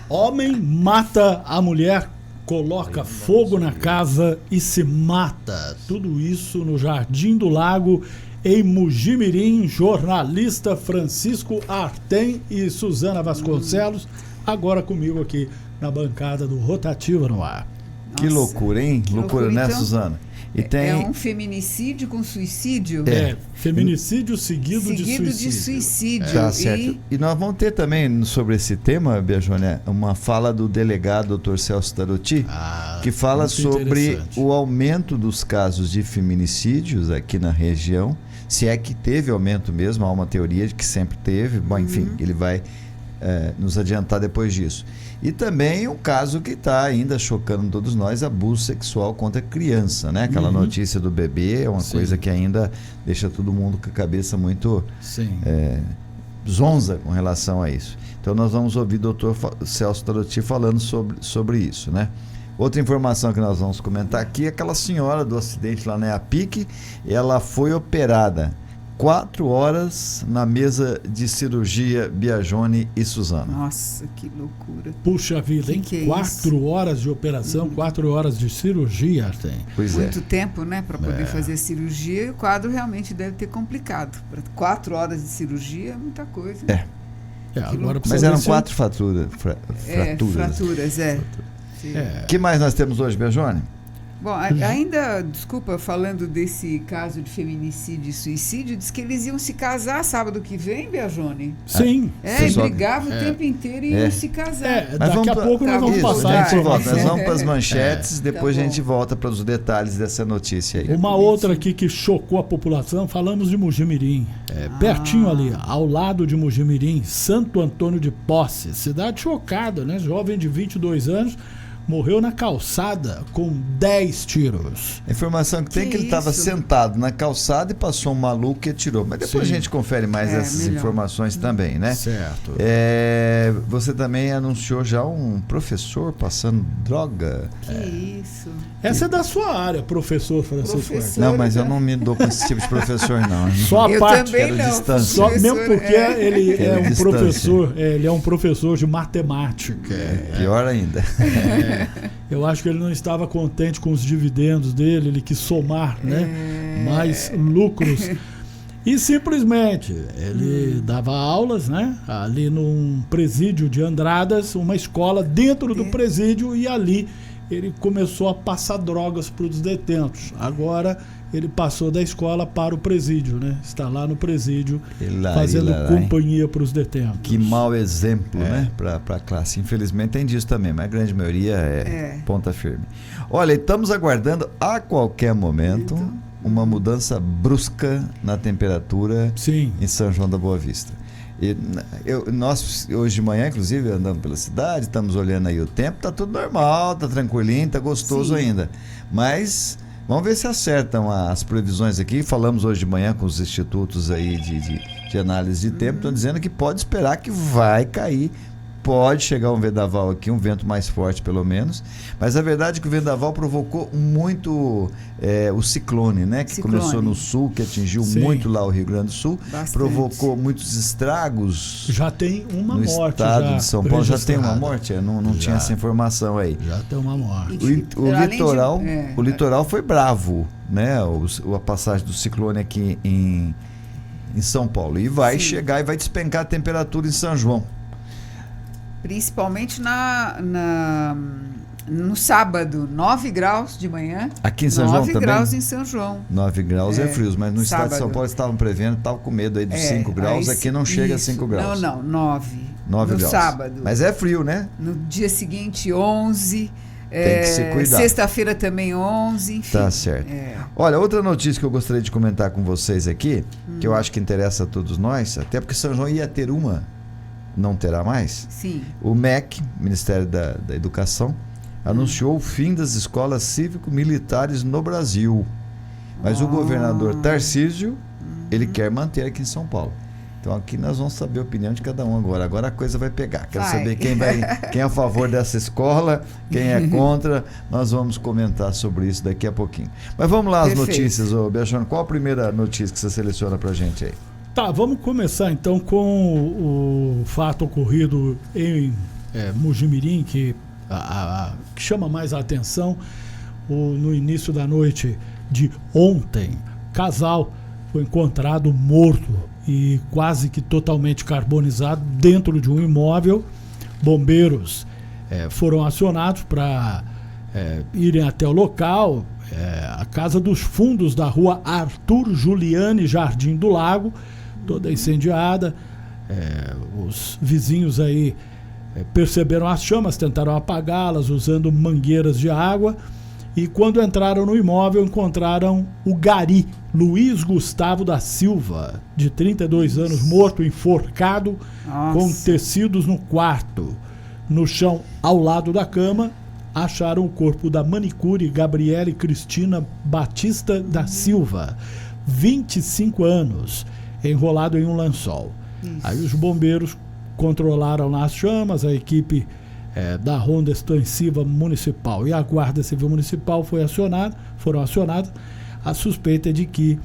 Homem mata a mulher, coloca fogo na casa e se mata. Tudo isso no Jardim do Lago, em Mugimirim. Jornalista Francisco Artem e Suzana Vasconcelos, agora comigo aqui na bancada do Rotativa no Ar. Nossa, que loucura, hein? Loucura, né, então, Suzana? E é um feminicídio com suicídio? Feminicídio seguido de suicídio. Tá certo. E nós vamos ter também sobre esse tema, Biajone, uma fala do delegado Dr. Celso Taroti, que fala sobre o aumento dos casos de feminicídios aqui na região, se é que teve aumento mesmo, há uma teoria de que sempre teve. Bom, enfim, ele vai nos adiantar depois disso. E também um caso que está ainda chocando todos nós, abuso sexual contra criança, né? Aquela notícia do bebê é uma coisa que ainda deixa todo mundo com a cabeça muito zonza com relação a isso. Então nós vamos ouvir o Dr. Celso Taroti falando sobre isso, né? Outra informação que nós vamos comentar aqui é aquela senhora do acidente lá na EAPIC, ela foi operada 4 horas na mesa de cirurgia, Biajone e Suzana. Nossa, que loucura. Puxa vida, hein? Que 4 horas de operação, 4 horas de cirurgia, tem. Pois Muito tempo, né, para poder fazer a cirurgia, e o quadro realmente deve ter complicado. 4 horas de cirurgia é muita coisa. Agora mas eram 4 fraturas. Fraturas. O que mais nós temos hoje, Biajone? Bom, ainda, desculpa, falando desse caso de feminicídio e suicídio, diz que eles iam se casar sábado que vem, Biajone? Sim. E brigavam o tempo inteiro e iam se casar. Daqui a pouco nós vamos passar a informação. Nós vamos para as manchetes, depois a gente volta para os detalhes dessa notícia aí. Uma outra aqui que chocou a população, falamos de Mugimirim. Pertinho ali, ao lado de Mugimirim, Santo Antônio de Posse. Cidade chocada, né? Jovem de 22 anos. Morreu na calçada com 10 tiros. A informação que tem é que ele estava sentado na calçada e passou um maluco e atirou. Mas depois a gente confere mais essas informações também, né? Certo. Você também anunciou já um professor passando droga. Que isso. Essa é da sua área, professor Francisco. Não, mas eu não me dou com esse tipo de professor, não. Só a parte também não. Só mesmo porque ele é um professor, ele é um professor de matemática. Pior ainda. Eu acho que ele não estava contente com os dividendos dele, ele quis somar, né, mais lucros. E simplesmente ele dava aulas, né, ali num presídio de Andradas, uma escola dentro do presídio, e ali ele começou a passar drogas para os detentos. Agora ele passou da escola para o presídio, né? Está lá no presídio fazendo companhia para os detentos. Que mau exemplo, né? Para a classe. Infelizmente tem disso também, mas a grande maioria é ponta firme. Olha, estamos aguardando a qualquer momento uma mudança brusca na temperatura em São João da Boa Vista. Nós hoje de manhã, inclusive, andando pela cidade, estamos olhando aí o tempo, tá tudo normal, tá tranquilinho, tá gostoso ainda. Mas vamos ver se acertam as previsões aqui. Falamos hoje de manhã com os institutos aí de análise de tempo, estão dizendo que pode esperar que vai cair. Pode chegar um vendaval aqui, um vento mais forte pelo menos, mas a verdade é que o vendaval provocou muito o ciclone, né? Que começou no sul, que atingiu muito lá o Rio Grande do Sul, provocou muitos estragos. Já tem uma no morte estado de São Paulo. Já tem uma morte? Não tinha essa informação aí. Já tem uma morte. O litoral foi bravo, né? A passagem do ciclone aqui em São Paulo. E vai chegar e vai despencar a temperatura em São João. Principalmente no sábado, 9 graus de manhã. Aqui em São João também? 9 graus em São João. 9 graus é frio, mas no estado de São Paulo estavam prevendo, estavam com medo aí dos 5 graus, aqui não chega a 5 graus. Não, 9 graus. No sábado. Mas é frio, né? No dia seguinte, 11. Tem que se cuidar. Sexta-feira também 11, enfim. Tá certo. Olha, outra notícia que eu gostaria de comentar com vocês aqui, que eu acho que interessa a todos nós, até porque São João ia ter não terá mais. Sim. O MEC, Ministério da Educação, anunciou o fim das escolas cívico-militares no Brasil. Mas o governador Tarcísio, ele quer manter aqui em São Paulo. Então aqui nós vamos saber a opinião de cada um agora. Agora a coisa vai pegar. Quero saber quem é a favor dessa escola, quem é contra. Nós vamos comentar sobre isso daqui a pouquinho. Mas vamos lá as notícias, Biajone. Qual a primeira notícia que você seleciona pra gente aí? Tá, vamos começar então com o fato ocorrido em Mojimirim, que chama mais a atenção. No início da noite de ontem, casal foi encontrado morto e quase que totalmente carbonizado dentro de um imóvel. Bombeiros foram acionados para irem até o local. A Casa dos Fundos da rua Arthur Juliane Jardim do Lago, toda incendiada. Os vizinhos aí perceberam as chamas, tentaram apagá-las usando mangueiras de água, e quando entraram no imóvel encontraram o gari Luiz Gustavo da Silva, de 32 anos, morto, enforcado. Nossa. Com tecidos no quarto. No chão, ao lado da cama, acharam o corpo da manicure Gabriele Cristina Batista da Silva, 25 anos, enrolado em um lençol. Isso. Aí os bombeiros controlaram lá as chamas, a equipe da Ronda Extensiva Municipal e a Guarda Civil Municipal foram acionados. A suspeita é de que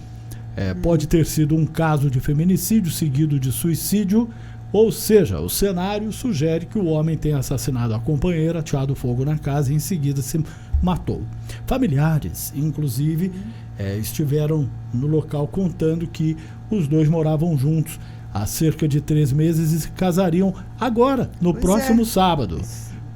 pode ter sido um caso de feminicídio seguido de suicídio, ou seja, o cenário sugere que o homem tenha assassinado a companheira, ateado fogo na casa e em seguida se matou. Familiares, inclusive, estiveram no local contando que os dois moravam juntos há cerca de 3 meses e se casariam agora, no próximo sábado.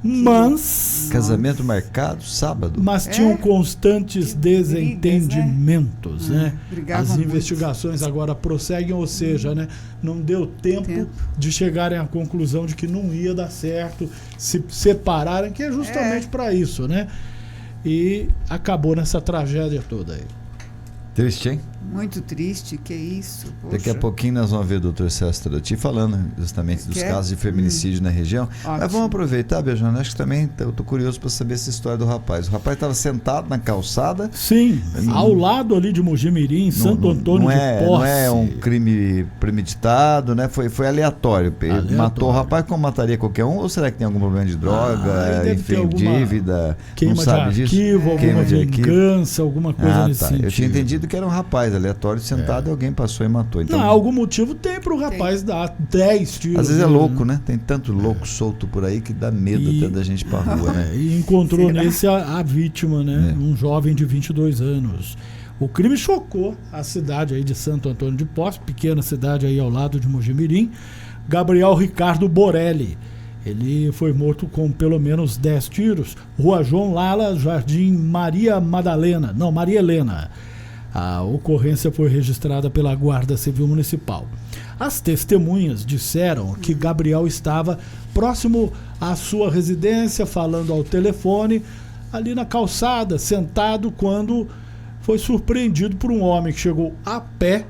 Mas... Casamento marcado sábado. Mas tinham constantes desentendimentos, né? As investigações agora prosseguem, ou seja, né, não deu tempo de chegarem à conclusão de que não ia dar certo, se separarem, que é justamente para isso, né? E acabou nessa tragédia toda aí. Triste, hein? Muito triste, que isso. Poxa. Daqui a pouquinho nós vamos ver o Dr. Celso Taroty falando justamente dos casos de feminicídio na região. Ótimo. Mas vamos aproveitar, Beijana, acho que também eu tô curioso para saber essa história do rapaz. O rapaz estava sentado na calçada. Sim, ao lado ali de Mojimirim, Santo Antônio de Posse. Não é um crime premeditado, né? Foi aleatório. Matou o rapaz como mataria qualquer um, ou será que tem algum problema de droga, enfim, dívida? Queima de arquivo, alguma vingança, alguma coisa nesse sentido. Eu tinha entendido que era um rapaz aleatório sentado e alguém passou e matou. Então, não, algum motivo tem pro rapaz dar 10 tiros. Às vezes é louco, né? Tem tanto louco solto por aí que dá medo até da gente ir pra rua, né? E encontrou nesse a vítima, né? Um jovem de 22 anos. O crime chocou a cidade aí de Santo Antônio de Posse, pequena cidade aí ao lado de Mojimirim. Gabriel Ricardo Borelli. Ele foi morto com pelo menos 10 tiros. Rua João Lala, Jardim Maria Helena. A ocorrência foi registrada pela Guarda Civil Municipal. As testemunhas disseram que Gabriel estava próximo à sua residência, falando ao telefone, ali na calçada, sentado, quando foi surpreendido por um homem que chegou a pé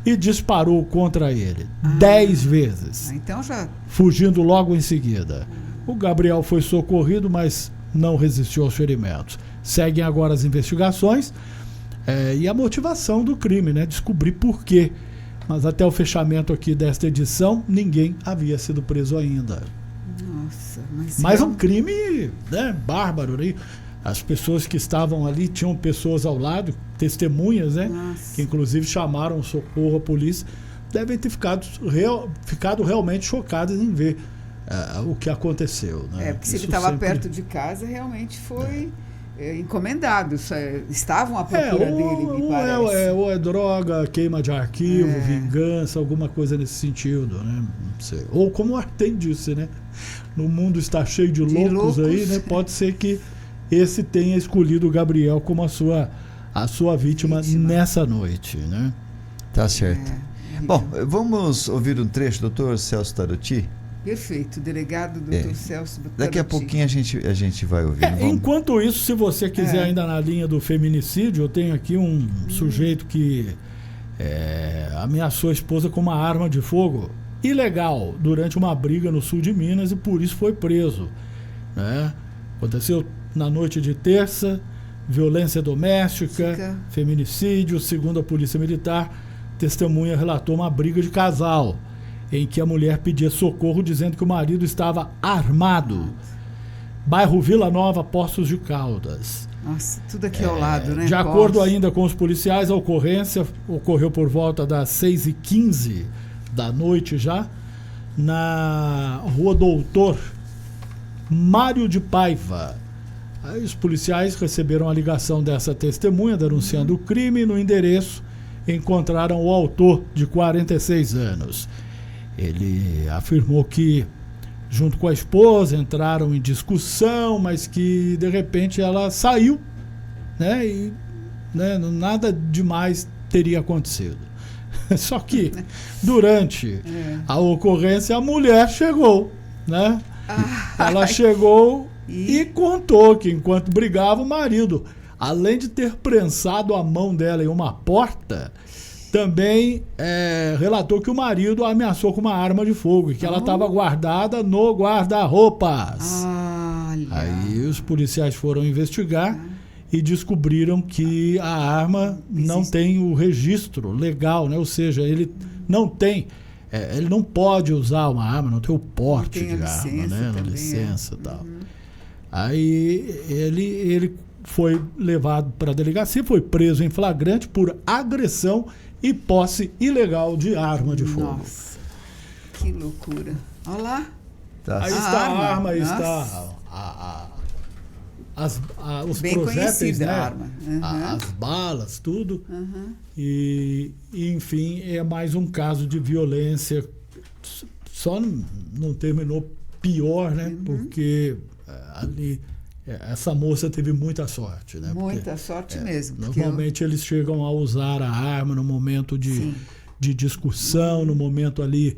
e disparou contra ele 10 vezes. Então já... Fugindo logo em seguida. O Gabriel foi socorrido, mas não resistiu aos ferimentos. Seguem agora as investigações. E a motivação do crime, né? Descobrir por quê. Mas até o fechamento aqui desta edição, ninguém havia sido preso ainda. Nossa, mas um crime, né, bárbaro, né? As pessoas que estavam ali, tinham pessoas ao lado, testemunhas, né? Nossa. Que inclusive chamaram o socorro, a polícia, devem ter ficado realmente chocadas em ver o que aconteceu, né? Porque se ele estava perto de casa, realmente foi... encomendado, estavam à procura dele, me parece. Ou é droga, queima de arquivo, vingança, alguma coisa nesse sentido, né? Não sei. Ou como o Artem disse, né? No mundo está cheio de loucos aí, né? Pode ser que esse tenha escolhido o Gabriel como a sua vítima nessa noite, né? Tá certo. Bom, vamos ouvir um trecho, Dr. Celso Taroty? Perfeito, delegado Dr. Celso Taroty. Daqui a pouquinho a gente vai ouvir. Enquanto isso, se você quiser ainda na linha do feminicídio, eu tenho aqui um sujeito que ameaçou a esposa com uma arma de fogo ilegal durante uma briga no sul de Minas e por isso foi preso, né? Aconteceu na noite de terça, violência doméstica, feminicídio. Segundo a Polícia Militar, testemunha relatou uma briga de casal em que a mulher pedia socorro dizendo que o marido estava armado. Bairro Vila Nova, Poços de Caldas. Nossa, tudo aqui ao lado, né? De acordo ainda com os policiais, a ocorrência ocorreu por volta das 6h15 da noite já, na Rua Doutor Mário de Paiva. Aí os policiais receberam a ligação dessa testemunha denunciando o crime. No endereço encontraram o autor, de 46 anos. Ele afirmou que, junto com a esposa, entraram em discussão, mas que de repente ela saiu, né? E nada demais teria acontecido. Só que durante a ocorrência a mulher chegou, né? Ela chegou e contou que enquanto brigava, o marido, além de ter prensado a mão dela em uma porta, também relatou que o marido a ameaçou com uma arma de fogo e que ela estava guardada no guarda-roupas. Aí os policiais foram investigar e descobriram que a arma não tem o registro legal, né? Ou seja, ele não tem, ele não pode usar uma arma, não tem o porte de arma, né? Na licença e tal. Aí ele foi levado para a delegacia, foi preso em flagrante por agressão e posse ilegal de arma de fogo. Nossa, que loucura. Olha lá. Aí está a arma, aí está os bem projéteis, né? A arma. As balas, tudo. E, enfim, é mais um caso de violência. Só não terminou pior, né? Porque ali essa moça teve muita sorte, né? Muita sorte mesmo. Normalmente eles chegam a usar a arma no momento de discussão, no momento ali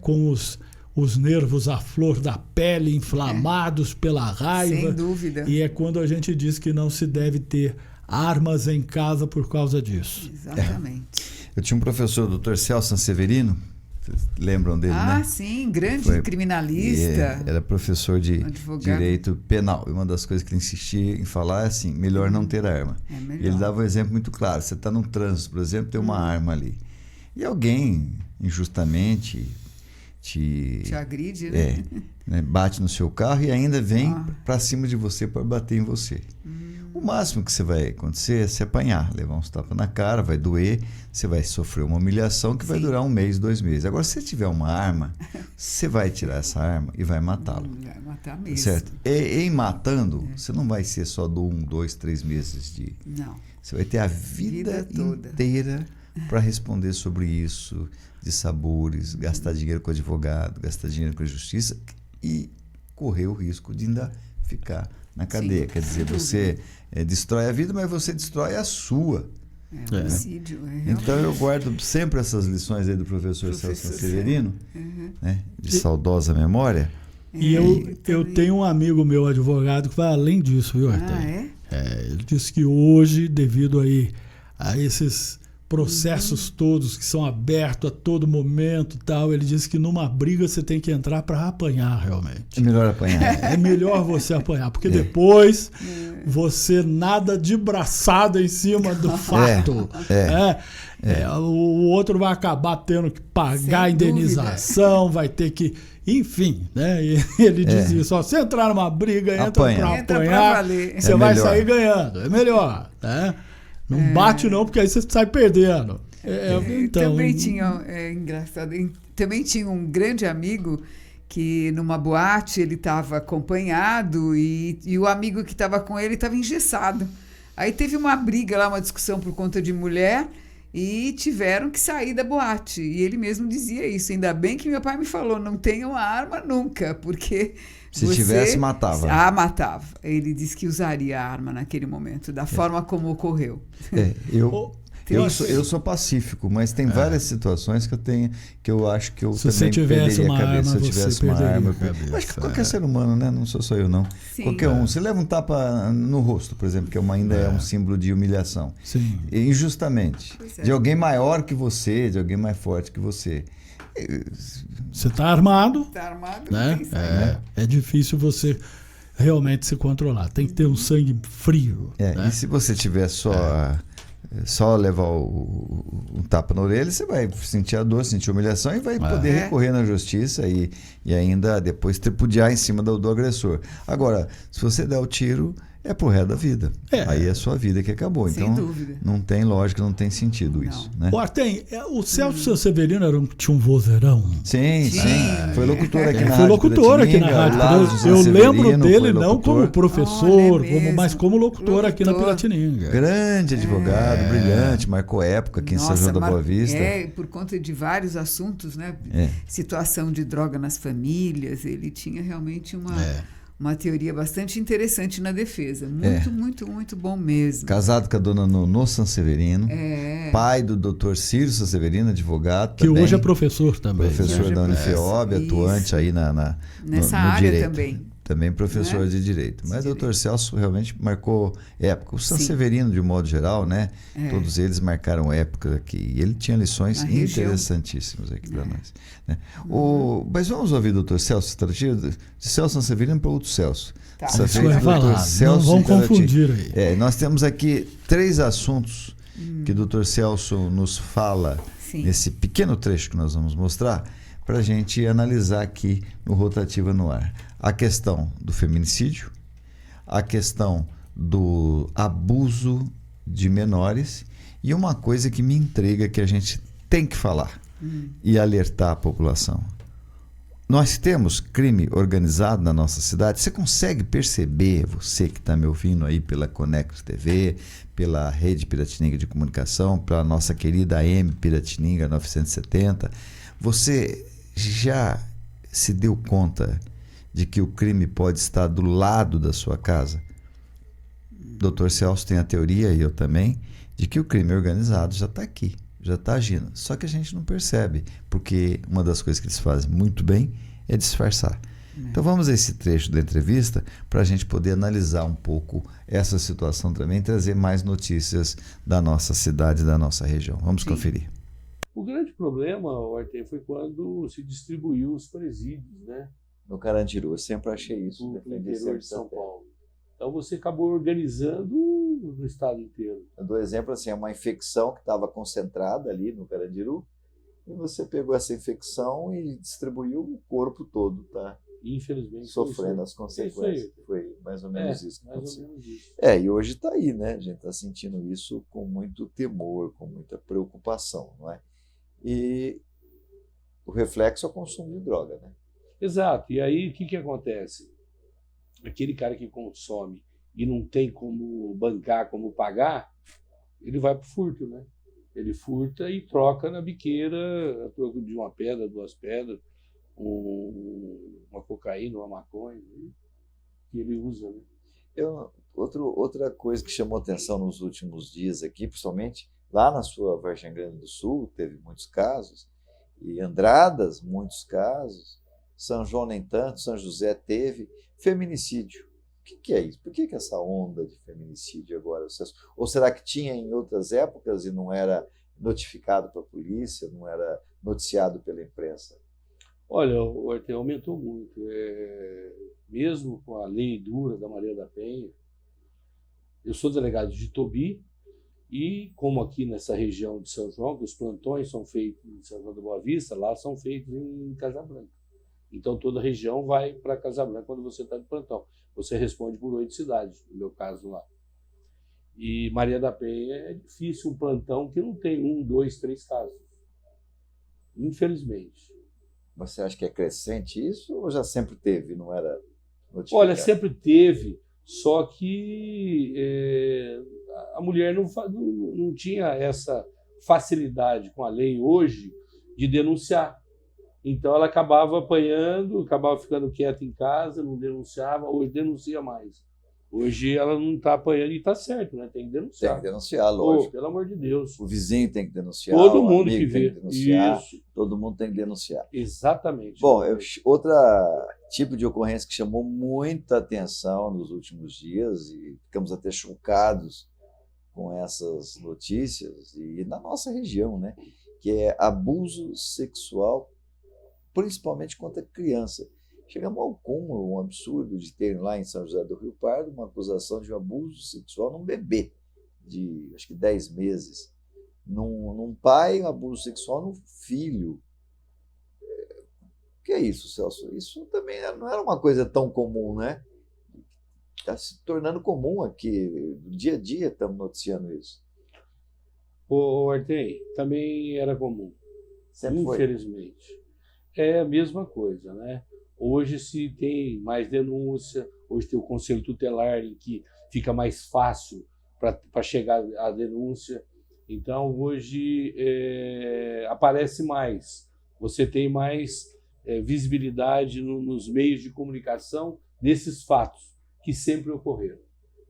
com os nervos à flor da pele, inflamados pela raiva. Sem dúvida. E é quando a gente diz que não se deve ter armas em casa por causa disso. Exatamente. Eu tinha um professor, o Dr. Celso Sanseverino, vocês lembram dele, né? Sim, grande criminalista. Era professor de advogado. Direito penal. E uma das coisas que ele insistia em falar é assim, melhor não ter arma. E ele dava um exemplo muito claro. Você está no trânsito, por exemplo, tem uma arma ali. E alguém, injustamente, te agride, né? Bate no seu carro e ainda vem para cima de você para bater em você. O máximo que você vai acontecer é se apanhar, levar uns tapas na cara, vai doer, você vai sofrer uma humilhação que vai durar 1 mês, 2 meses. Agora, se você tiver uma arma, você vai tirar essa arma e vai matá-lo. Vai matar mesmo. Certo? E em matando, você não vai ser só do 1, 2, 3 meses de... Não. Você vai ter a vida toda inteira para responder sobre isso, de sabores, gastar dinheiro com advogado, gastar dinheiro com a justiça e correr o risco de ainda ficar na cadeia. Quer dizer, você destrói a vida, mas você destrói a sua. Homicídio. Então eu guardo sempre essas lições aí do professor Celso Severino, né, de saudosa memória. E eu tenho um amigo meu advogado que vai além disso, viu, Arthur? Ele disse que hoje, devido aí a esses processos todos que são abertos a todo momento e tal, ele disse que numa briga você tem que entrar para apanhar realmente. É melhor apanhar. É melhor você apanhar, porque depois você nada de braçada em cima do fato. O outro vai acabar tendo que pagar a indenização, vai ter que... Enfim, né? E ele diz isso, se entrar numa briga, entra para apanhar, você vai sair ganhando. É melhor, né? Não bate não, porque aí você sai perdendo. Então, também tinha, engraçado, também tinha um grande amigo que numa boate ele estava acompanhado e o amigo que estava com ele estava engessado. Aí teve uma briga lá, uma discussão por conta de mulher e tiveram que sair da boate. E ele mesmo dizia isso, ainda bem que meu pai me falou, não tenha uma arma nunca, porque... Se tivesse, matava. Matava. Ele disse que usaria a arma naquele momento, da forma como ocorreu. Eu sou pacífico, mas tem várias situações que eu acho que eu se também perderia a cabeça. Se eu tivesse uma arma, acho que qualquer ser humano, né? Não sou só eu, não. Sim. Qualquer um. Você leva um tapa no rosto, por exemplo, que ainda é um símbolo de humilhação. Sim. Injustamente. De alguém maior que você, de alguém mais forte que você. Você está armado. Está armado, né? É difícil você realmente se controlar. Tem que ter um sangue frio. Né? E se você tiver só levar um tapa na orelha, você vai sentir a dor, sentir a humilhação e vai poder recorrer na justiça e ainda depois tripudiar em cima do agressor. Agora, se você der o tiro, é pro resto da vida. É. Aí é a sua vida que acabou. Sem Então, dúvida. não tem lógica, não tem sentido isso. Né? O Artem, o Celso Severino tinha um vozeirão. Sim. Foi locutor aqui na Ele rádio. foi locutor aqui na Piratininga, rádio. Lázaro José Eu lembro Severino dele foi não locutor. como professor, Olha mesmo. mas como locutor aqui na Piratininga. Grande advogado, brilhante, marcou época aqui em São João da Boa Vista. Por conta de vários assuntos, né? É. Situação de droga nas famílias, ele tinha realmente uma teoria bastante interessante na defesa. Muito bom mesmo. Casado com a dona Nonô Sanseverino, pai do Dr. Ciro Sanseverino, advogado Que também. hoje é professor também. Professor da Unifeob, atuante aí nessa no área direito. também. Também professor, né? de direito. Mas o Dr. Celso realmente marcou época. O Sim. Sanseverino, de modo geral, né? Todos eles marcaram época aqui. E ele tinha lições interessantíssimas aqui para nós. Né? Mas vamos ouvir o Dr. Celso Tarantino, de Celso Sanseverino para outro Celso. Tá. Isso vai falar, não vão confundir aí. Nós temos aqui 3 assuntos que o Dr. Celso nos fala nesse pequeno trecho que nós vamos mostrar, para a gente analisar aqui no Rotativa no Ar. A questão do feminicídio, a questão do abuso de menores e uma coisa que me intriga, que a gente tem que falar e alertar a população. Nós temos crime organizado na nossa cidade. Você consegue perceber, você que está me ouvindo aí pela Conectos TV, pela Rede Piratininga de Comunicação, pela nossa querida AM Piratininga 970, você já se deu conta de que o crime pode estar do lado da sua casa? Dr. Celso tem a teoria, e eu também, de que o crime organizado já está aqui, já está agindo. Só que a gente não percebe, porque uma das coisas que eles fazem muito bem é disfarçar. Então vamos a esse trecho da entrevista para a gente poder analisar um pouco essa situação também, trazer mais notícias da nossa cidade, da nossa região. Vamos conferir. O grande problema, Artem, foi quando se distribuiu os presídios, né? No Carandiru, eu sempre achei isso. No interior de São Paulo. Então você acabou organizando no estado inteiro. Eu dou exemplo assim, é uma infecção que estava concentrada ali no Carandiru, e você pegou essa infecção e distribuiu o corpo todo, tá? Infelizmente. Sofrendo as consequências. Foi mais ou menos isso que aconteceu. Mais ou menos isso. E hoje está aí, né? A gente está sentindo isso com muito temor, com muita preocupação, não é? E o reflexo é o consumo de droga, né? Exato. E aí, o que acontece? Aquele cara que consome e não tem como bancar, como pagar, ele vai para o furto, né? Ele furta e troca na biqueira, a troco de uma pedra, 2 pedras, uma cocaína, uma maconha, que ele usa, né? Outra coisa que chamou atenção nos últimos dias aqui, principalmente lá na sua Vargem Grande do Sul, teve muitos casos, e Andradas, muitos casos, São João nem tanto, São José teve feminicídio. O que é isso? Por que essa onda de feminicídio agora? Ou será que tinha em outras épocas e não era notificado para a polícia, não era noticiado pela imprensa? Olha, o Artem, aumentou muito. Mesmo com a lei dura da Maria da Penha, eu sou delegado de Itobi, e como aqui nessa região de São João, que os plantões são feitos em São João da Boa Vista, lá são feitos em Casa Branca. Então toda a região vai para Casa Branca quando você está de plantão. Você responde por 8 cidades, no meu caso lá. E Maria da Penha é difícil um plantão que não tem 1, 2, 3 casos. Infelizmente. Você acha que é crescente isso ou já sempre teve, não era notificado? Olha, sempre teve, só que a mulher não tinha essa facilidade com a lei hoje de denunciar. Então ela acabava apanhando, acabava ficando quieta em casa, não denunciava, hoje denuncia mais. Hoje ela não está apanhando e está certo, né? Tem que denunciar. Tem que denunciar, lógico. Pelo amor de Deus. O vizinho tem que denunciar, todo mundo amigo que vê. tem que denunciar, isso. todo mundo tem que denunciar. Exatamente. Bom, outro tipo de ocorrência que chamou muita atenção nos últimos dias e ficamos até chocados com essas notícias, e na nossa região, né? Que é abuso sexual, principalmente contra criança. Chegamos ao cúmulo, um absurdo de terem lá em São José do Rio Pardo uma acusação de um abuso sexual num bebê de, acho que 10 meses. Num pai, um abuso sexual num filho. O que é isso, Celso? Isso também não era uma coisa tão comum, né? está se tornando comum aqui, no dia a dia estamos noticiando isso. O Artem, também era comum, Sempre foi. infelizmente. É a mesma coisa, né? Hoje se tem mais denúncia, hoje tem o Conselho Tutelar em que fica mais fácil para chegar à denúncia. Então hoje aparece mais, você tem mais visibilidade nos meios de comunicação desses fatos que sempre ocorreram.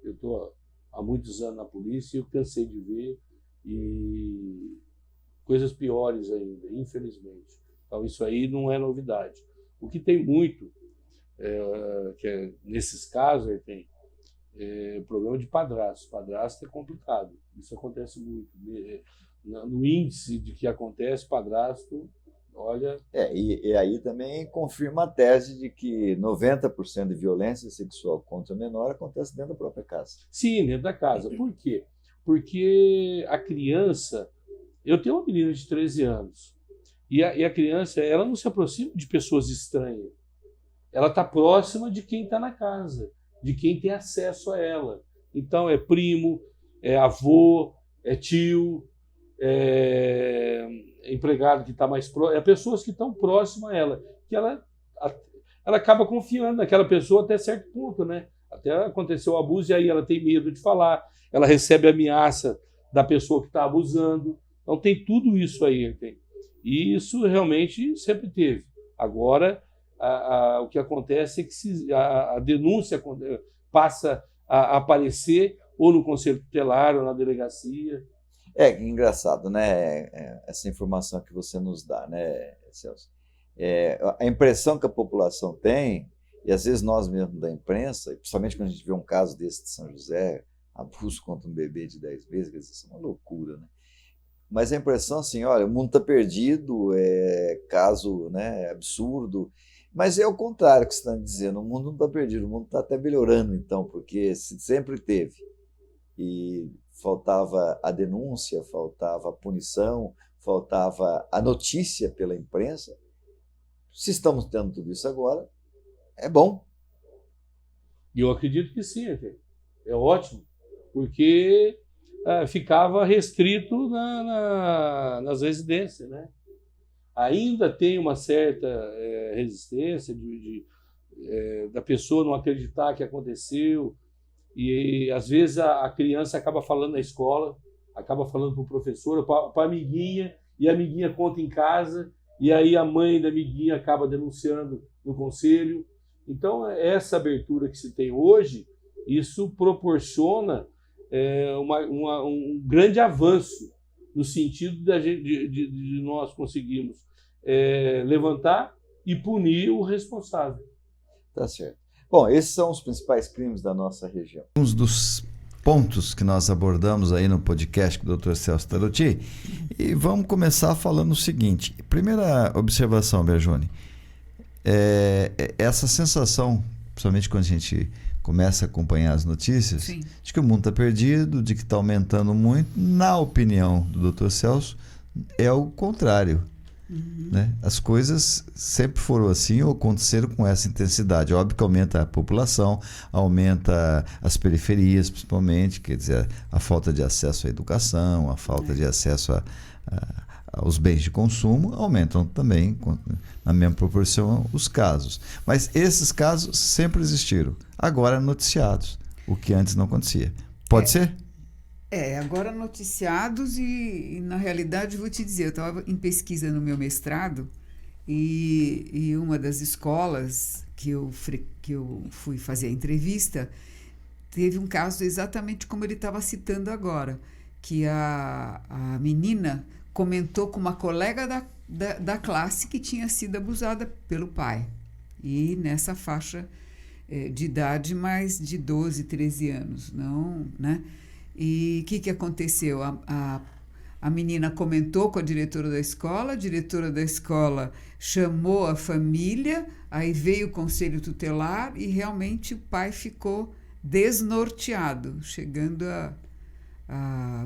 Eu estou há muitos anos na polícia e eu cansei de ver e coisas piores ainda, infelizmente. Então isso aí não é novidade. O que tem muito, nesses casos, tem problema de padrasto. Padrasto é complicado. Isso acontece muito. No índice de que acontece, padrasto, olha... E aí também confirma a tese de que 90% de violência sexual contra o menor acontece dentro da própria casa. Sim, dentro da casa. Por quê? Porque a criança... Eu tenho uma menina de 13 anos. E a criança, ela não se aproxima de pessoas estranhas. Ela está próxima de quem está na casa, de quem tem acesso a ela. Então, é primo, é avô, é tio, é empregado que está mais próximo, é pessoas que estão próximas a ela, que ela acaba confiando naquela pessoa até certo ponto, né? Até aconteceu o abuso e aí ela tem medo de falar, ela recebe ameaça da pessoa que está abusando. Então, tem tudo isso aí, tem. E isso realmente sempre teve. Agora, o que acontece é que a denúncia passa a aparecer ou no Conselho Tutelar ou na delegacia. Engraçado, né? Essa informação que você nos dá, né, Celso? A impressão que a população tem, e às vezes nós mesmos da imprensa, principalmente quando a gente vê um caso desse de São José, abuso contra um bebê de 10 meses, quer dizer, isso é uma loucura, né? Mas a impressão assim, olha, o mundo está perdido, caso, né, absurdo. Mas é o contrário que você está dizendo, o mundo não está perdido, o mundo está até melhorando, então, porque sempre teve. E faltava a denúncia, faltava a punição, faltava a notícia pela imprensa. Se estamos tendo tudo isso agora, é bom. E eu acredito que sim, é ótimo, porque... ficava restrito nas residências, né? Ainda tem uma certa resistência da pessoa não acreditar que aconteceu e às vezes a criança acaba falando na escola, acaba falando para o professor, para a amiguinha, e a amiguinha conta em casa e aí a mãe da amiguinha acaba denunciando no conselho. Então essa abertura que se tem hoje, isso proporciona um grande avanço no sentido de nós conseguirmos levantar e punir o responsável. Tá certo. Bom, esses são os principais crimes da nossa região. Um dos pontos que nós abordamos aí no podcast com o Dr. Celso Tarotti, e vamos começar falando o seguinte. Primeira observação, Berjone, essa sensação, principalmente quando a gente começa a acompanhar as notícias, sim, de que o mundo está perdido, de que está aumentando muito. Na opinião do Dr. Celso, é o contrário. Né? As coisas sempre foram assim ou aconteceram com essa intensidade. Óbvio que aumenta a população, aumenta as periferias, principalmente, quer dizer, a falta de acesso à educação, a falta de acesso aos bens de consumo, aumentam também, na mesma proporção, os casos. Mas esses casos sempre existiram, agora noticiados, o que antes não acontecia. Pode ser? Agora noticiados e na realidade, vou te dizer, eu estava em pesquisa no meu mestrado e uma das escolas que eu fui fazer a entrevista teve um caso exatamente como ele estava citando agora, que a menina comentou com uma colega da classe que tinha sido abusada pelo pai. E nessa faixa de idade, mais de 12, 13 anos. Não, né? E o que aconteceu? A menina comentou com a diretora da escola chamou a família, aí veio o conselho tutelar e realmente o pai ficou desnorteado, chegando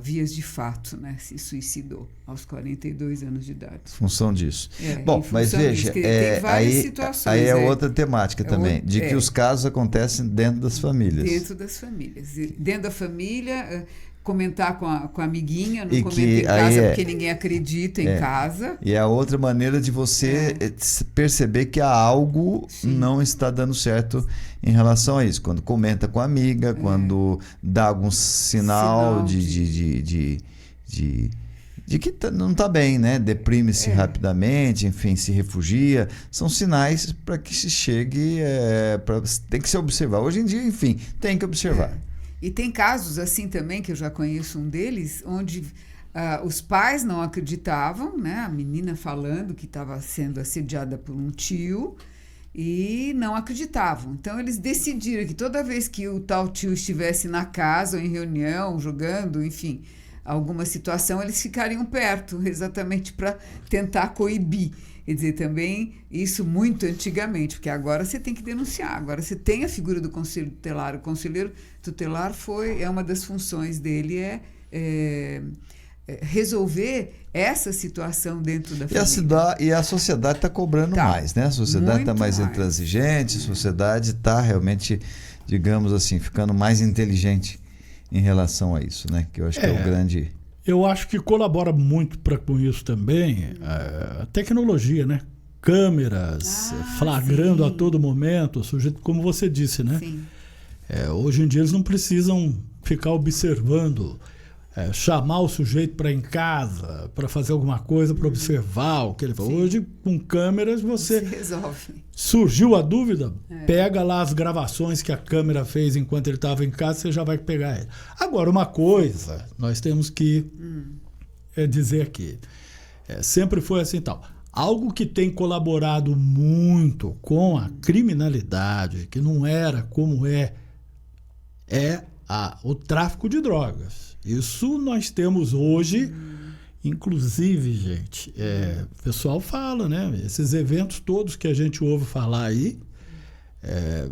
vias de fato, né? Se suicidou aos 42 anos de idade. Função disso. Bom, mas veja, tem várias situações. Aí é outra temática também, de que os casos acontecem dentro das famílias. Dentro das famílias. Dentro da família, comentar com a amiguinha, não comenta em casa porque ninguém acredita em casa. E é a outra maneira de você perceber que algo não está dando certo em relação a isso. Quando comenta com a amiga, quando dá algum sinal de que não está bem, né? Deprime-se rapidamente, enfim, se refugia. São sinais para que se chegue... tem que se observar. Hoje em dia, enfim, tem que observar. E tem casos assim também, que eu já conheço um deles, onde os pais não acreditavam, né? A menina falando que estava sendo assediada por um tio e não acreditavam. Então, eles decidiram que toda vez que o tal tio estivesse na casa ou em reunião, jogando, enfim, alguma situação, eles ficariam perto, exatamente para tentar coibir. Quer dizer, também isso muito antigamente, porque agora você tem que denunciar, agora você tem a figura do conselho tutelar. O conselheiro tutelar é uma das funções dele, resolver essa situação dentro da família. E a sociedade está cobrando mais, né? A sociedade está mais intransigente, a sociedade está realmente, digamos assim, ficando mais inteligente em relação a isso, né? Que eu acho que é o grande... Eu acho que colabora muito com isso também a tecnologia, né? Câmeras, flagrando a todo momento, o sujeito, como você disse, né? Sim. Hoje em dia eles não precisam ficar observando, chamar o sujeito para ir em casa, para fazer alguma coisa, para observar o que ele faz. Hoje, com câmeras, você resolve. Surgiu a dúvida, pega lá as gravações que a câmera fez enquanto ele estava em casa, você já vai pegar ele. Agora, uma coisa, nós temos que dizer aqui, sempre foi assim tal. Algo que tem colaborado muito com a criminalidade, que não era como é o tráfico de drogas. Isso nós temos hoje, inclusive, gente, o pessoal fala, né? Esses eventos todos que a gente ouve falar aí,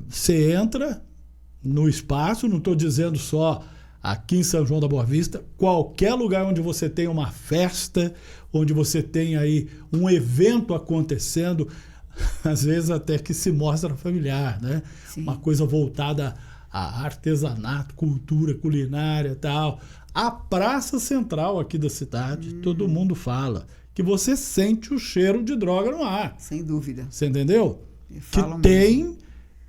você entra no espaço, não estou dizendo só aqui em São João da Boa Vista, qualquer lugar onde você tem uma festa, onde você tem aí um evento acontecendo, às vezes até que se mostra familiar, né? Sim. Uma coisa voltada a artesanato, cultura, culinária e tal. A praça central aqui da cidade, todo mundo fala que você sente o cheiro de droga no ar. Sem dúvida. Você entendeu? Que mesmo. tem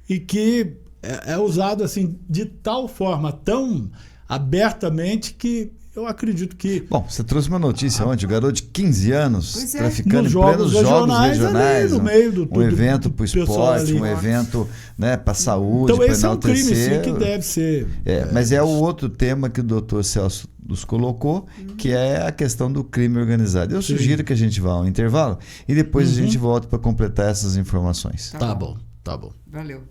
e que é usado assim de tal forma, tão abertamente, que eu acredito que... Bom, você trouxe uma notícia ontem, o garoto de 15 anos traficando nos em plenos jogos regionais, ali no meio um evento para o esporte, um evento, né, para a saúde, então para esse é um crime, sim, que deve ser... Mas é o outro tema que o doutor Celso nos colocou, que é a questão do crime organizado. Eu sugiro que a gente vá ao intervalo e depois a gente volta para completar essas informações. Tá bom. Valeu.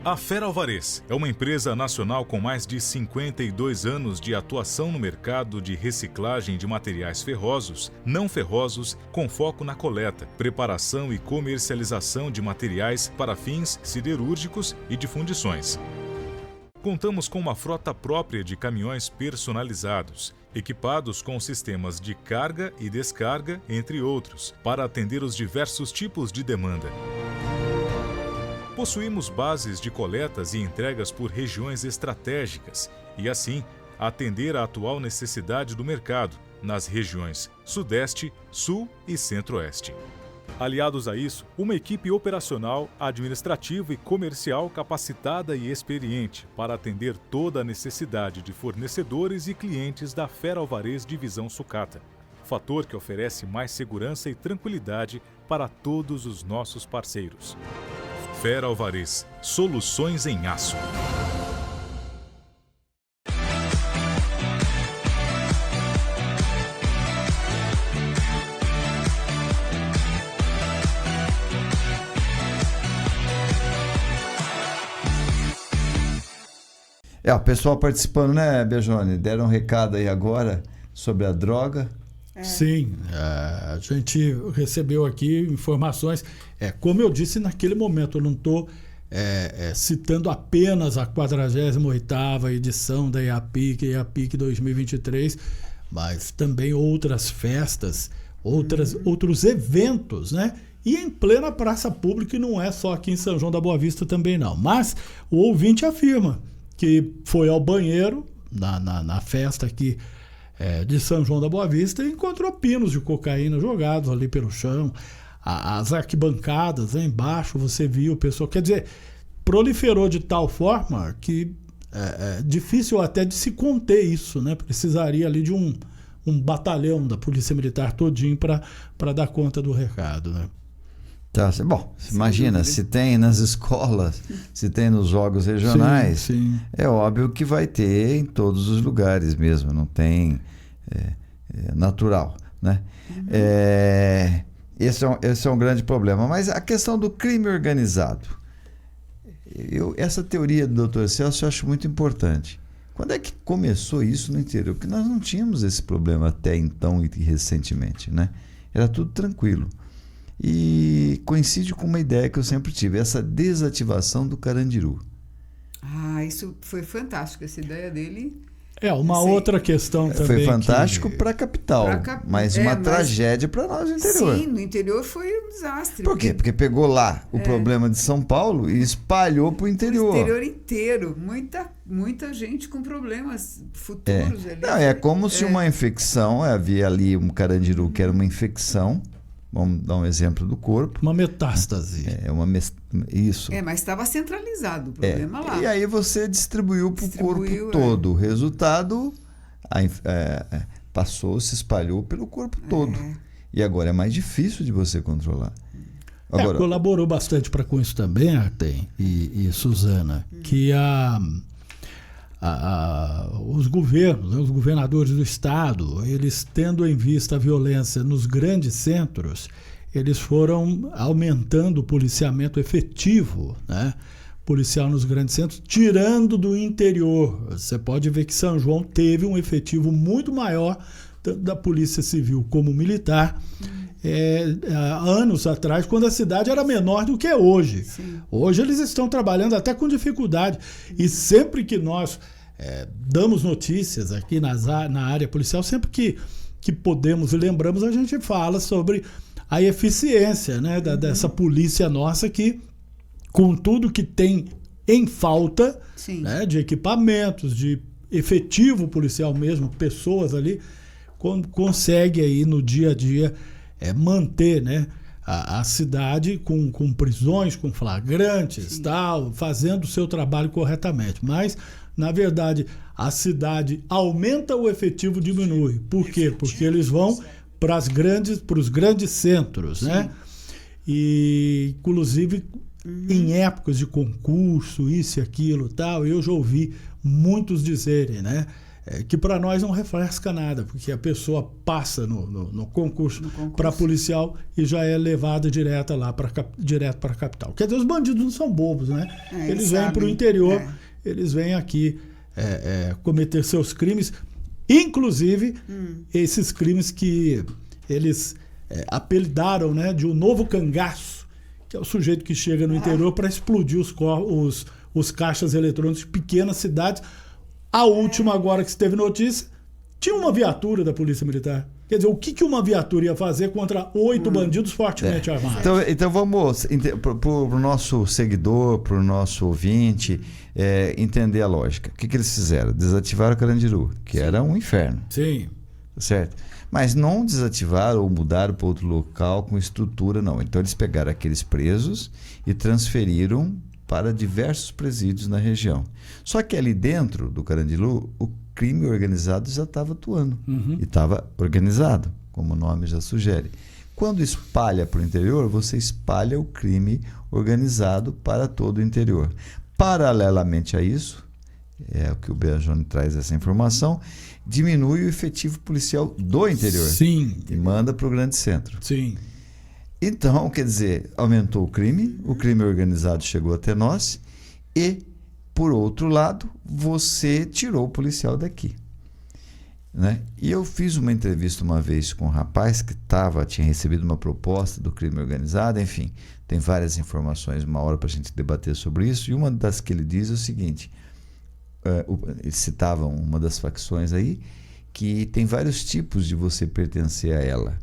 A Fera Alvarez é uma empresa nacional com mais de 52 anos de atuação no mercado de reciclagem de materiais ferrosos, não ferrosos, com foco na coleta, preparação e comercialização de materiais para fins siderúrgicos e de fundições. Contamos com uma frota própria de caminhões personalizados, equipados com sistemas de carga e descarga, entre outros, para atender os diversos tipos de demanda. Possuímos bases de coletas e entregas por regiões estratégicas e, assim, atender à atual necessidade do mercado, nas regiões Sudeste, Sul e Centro-Oeste. Aliados a isso, uma equipe operacional, administrativa e comercial capacitada e experiente para atender toda a necessidade de fornecedores e clientes da Fera Alvarez Divisão Sucata, fator que oferece mais segurança e tranquilidade para todos os nossos parceiros. Fera Alvarez, soluções em aço. O pessoal participando, né, Bejone? Deram um recado aí agora sobre a droga. Sim, a gente recebeu aqui informações. Como eu disse naquele momento, eu não estou citando apenas a 48ª edição da EAPIC 2023, mas também outras festas, outros eventos, né? E em plena praça pública, e não é só aqui em São João da Boa Vista também não. Mas o ouvinte afirma que foi ao banheiro na festa aqui de São João da Boa Vista e encontrou pinos de cocaína jogados ali pelo chão, as arquibancadas embaixo, você viu o pessoal, quer dizer, proliferou de tal forma que é difícil até de se conter isso, né? Precisaria ali de um batalhão da Polícia Militar todinho para dar conta do recado, né? Tá, bom, imagina, se tem nas escolas, se tem nos jogos regionais, sim. É óbvio que vai ter em todos os lugares mesmo, não tem natural, né? Esse é um grande problema, mas a questão do crime organizado, essa teoria do Dr. Celso eu acho muito importante. Quando é que começou isso no interior? Porque nós não tínhamos esse problema até então e recentemente, né? Era tudo tranquilo. E coincide com uma ideia que eu sempre tive, essa desativação do Carandiru. Isso foi fantástico, essa ideia dele. Outra questão também. Foi fantástico para a capital, mas uma tragédia para nós no interior. Sim, no interior foi um desastre. Por quê? Porque pegou lá o problema de São Paulo e espalhou para o interior. O interior inteiro, muita gente com problemas futuros. É como se uma infecção, havia ali um Carandiru que era uma infecção. Vamos dar um exemplo do corpo. Uma metástase. Isso. Mas estava centralizado o problema lá. E aí você distribuiu para o corpo todo. O resultado se espalhou pelo corpo todo. E agora é mais difícil de você controlar. Agora, colaborou bastante com isso também, Artem e Suzana, que os governos, os governadores do estado, eles tendo em vista a violência nos grandes centros, eles foram aumentando o policiamento efetivo, né? Policial nos grandes centros, tirando do interior. Você pode ver que São João teve um efetivo muito maior, tanto da Polícia Civil como militar, anos atrás, quando a cidade era menor do que é hoje. Sim. Hoje eles estão trabalhando até com dificuldade. E sempre que nós damos notícias aqui na área policial, sempre que podemos e lembramos, a gente fala sobre a eficiência, né, dessa polícia nossa que, com tudo que tem em falta, né, de equipamentos, de efetivo policial mesmo, pessoas ali, consegue aí no dia a dia manter, né, a cidade com prisões, com flagrantes, tal, fazendo o seu trabalho corretamente. Mas, na verdade, a cidade aumenta, o efetivo diminui. Por quê? Porque eles vão para os grandes centros, né? E, inclusive, em épocas de concurso, isso e aquilo, tal, eu já ouvi muitos dizerem, né? Que para nós não refresca nada, porque a pessoa passa no concurso para policial e já é levada direto para a capital. Quer dizer, os bandidos não são bobos, né? Eles vêm para o interior, eles vêm aqui cometer seus crimes, inclusive esses crimes que eles apelidaram, né, de um novo cangaço, que é o sujeito que chega no interior para explodir os caixas eletrônicos de pequenas cidades. A última agora que se teve notícia, tinha uma viatura da Polícia Militar. Quer dizer, o que uma viatura ia fazer contra 8 bandidos fortemente armados? Então vamos, para o nosso seguidor, para o nosso ouvinte, entender a lógica. O que eles fizeram? Desativaram o Carandiru, que era um inferno. Sim. Certo? Mas não desativaram ou mudaram para outro local com estrutura, não. Então eles pegaram aqueles presos e transferiram para diversos presídios na região. Só que ali dentro do Carandiru, o crime organizado já estava atuando. E estava organizado, como o nome já sugere. Quando espalha para o interior, você espalha o crime organizado para todo o interior. Paralelamente a isso, é o que o Beajone traz essa informação, diminui o efetivo policial do interior. Sim. E manda para o grande centro. Sim. Então, quer dizer, aumentou o crime organizado chegou até nós e, por outro lado, você tirou o policial daqui. Né? E eu fiz uma entrevista uma vez com um rapaz que tinha recebido uma proposta do crime organizado, enfim, tem várias informações, uma hora para a gente debater sobre isso, e uma das que ele diz é o seguinte, ele citava uma das facções aí, que tem vários tipos de você pertencer a ela,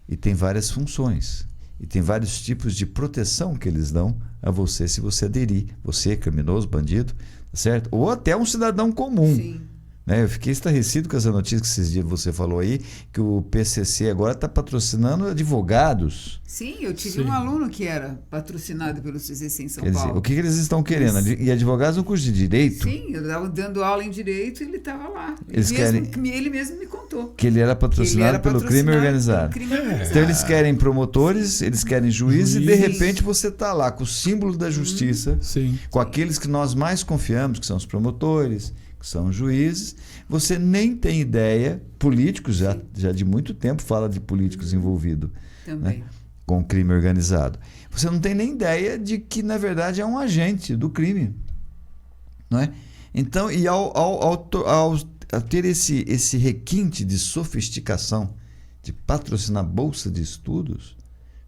e tem várias funções, e tem vários tipos de proteção que eles dão a você se você aderir, você, criminoso, bandido, certo? Ou até um cidadão comum. Sim. Eu fiquei estarrecido com essa notícia que esses dias você falou aí, que o PCC agora está patrocinando advogados. Sim, eu tive um aluno que era patrocinado pelo CCC em São Quer Paulo. dizer, o que eles estão querendo? E advogados no curso de Direito? Sim, eu estava dando aula em Direito e ele estava lá. Ele mesmo me contou. Que ele era patrocinado pelo crime organizado. Então eles querem promotores, eles querem juízes, e de repente você está lá com o símbolo da justiça, com aqueles que nós mais confiamos, que são os promotores, que são juízes, você nem tem ideia, políticos já de muito tempo fala de políticos envolvidos com crime organizado. Você não tem nem ideia de que, na verdade, é um agente do crime. Não é? Então, e ao ter esse requinte de sofisticação, de patrocinar bolsa de estudos,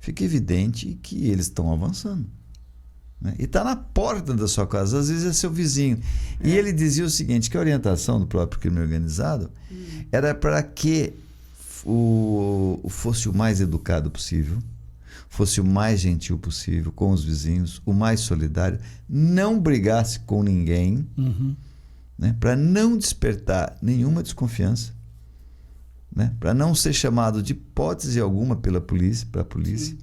fica evidente que eles estão avançando. E está na porta da sua casa, às vezes é seu vizinho. E ele dizia o seguinte, que a orientação do próprio crime organizado era para que fosse o mais educado possível, fosse o mais gentil possível com os vizinhos, o mais solidário, não brigasse com ninguém, para não despertar nenhuma desconfiança, para não ser chamado de hipótese alguma para a polícia.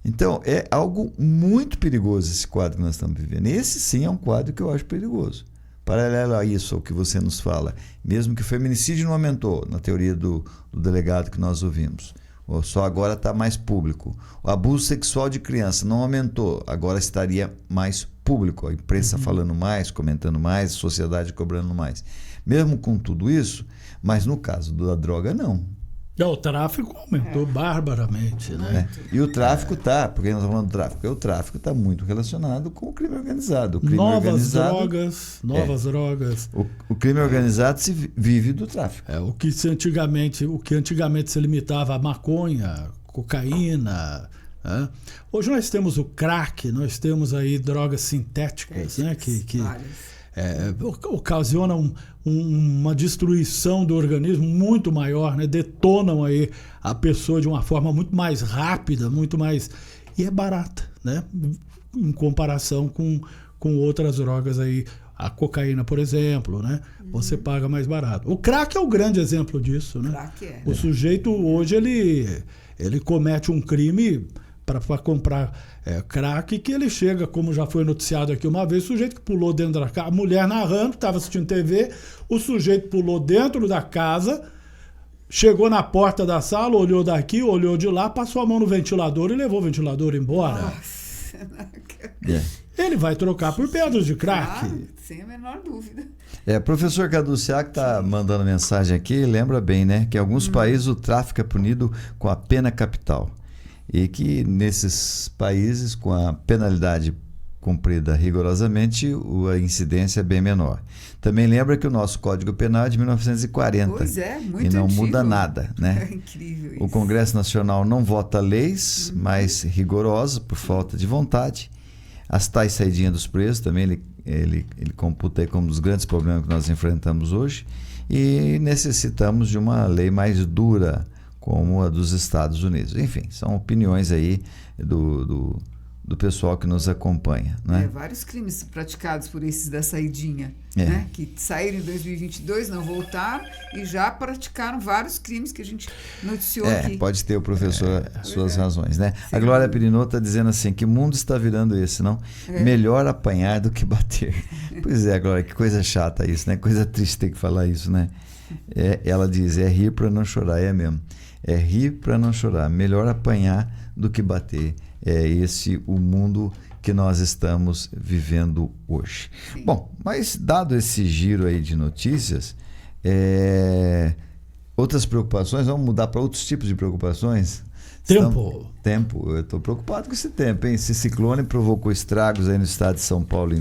Então, é algo muito perigoso esse quadro que nós estamos vivendo. Esse sim é um quadro que eu acho perigoso. Paralelo a isso, ao que você nos fala, mesmo que o feminicídio não aumentou, na teoria do delegado que nós ouvimos, ou só agora está mais público. O abuso sexual de criança não aumentou, agora estaria mais público. A imprensa falando mais, comentando mais, a sociedade cobrando mais. Mesmo com tudo isso, mas no caso da droga, não. O tráfico aumentou barbaramente, né? E o tráfico por que nós estamos falando do tráfico? Porque o tráfico está muito relacionado com o crime organizado. O crime novas drogas. O crime organizado se vive do tráfico. O que antigamente se limitava a maconha, cocaína. Né? Hoje nós temos o crack, nós temos aí drogas sintéticas, né? que ocasionam uma destruição do organismo muito maior, né? Detonam aí a pessoa de uma forma muito mais rápida, muito mais... E é barata, né? Em comparação com outras drogas aí. A cocaína, por exemplo, né? Você paga mais barato. O crack é o grande exemplo disso, né? O sujeito hoje, ele comete um crime para comprar crack, que ele chega, como já foi noticiado aqui uma vez, o sujeito que pulou dentro da casa, a mulher narrando, estava assistindo TV, o sujeito pulou dentro da casa, chegou na porta da sala, olhou daqui, olhou de lá, passou a mão no ventilador e levou o ventilador embora. Nossa. Ele vai trocar por pedras de crack. Claro, sem a menor dúvida. Professor Caduciac está mandando mensagem aqui, lembra bem, né? Que em alguns países o tráfico é punido com a pena capital. E que nesses países, com a penalidade cumprida rigorosamente, a incidência é bem menor. Também lembra que o nosso Código Penal é de 1940. Pois é, muito e não antigo. Muda nada, né? É incrível isso. O Congresso Nacional não vota leis mais rigorosas por falta de vontade. As tais saidinhas dos presos também ele computa aí como um dos grandes problemas que nós enfrentamos hoje. E necessitamos de uma lei mais dura, como a dos Estados Unidos. Enfim, são opiniões aí do do pessoal que nos acompanha, né? Vários crimes praticados por esses da saidinha, né? Que saíram em 2022, não voltaram e já praticaram vários crimes que a gente noticiou aqui. Pode ter o professor suas razões, né? Sim. A Glória Pirinot está dizendo assim, que mundo está virando esse, não? Melhor apanhar do que bater. Pois é, Glória, que coisa chata isso, né? Coisa triste ter que falar isso, né? Ela diz, rir para não chorar, é mesmo. É rir para não chorar, melhor apanhar do que bater. É esse o mundo que nós estamos vivendo hoje. Sim. Bom, mas dado esse giro aí de notícias, outras preocupações, vamos mudar para outros tipos de preocupações? Tempo, eu estou preocupado com esse tempo, hein? Esse ciclone provocou estragos aí no estado de São Paulo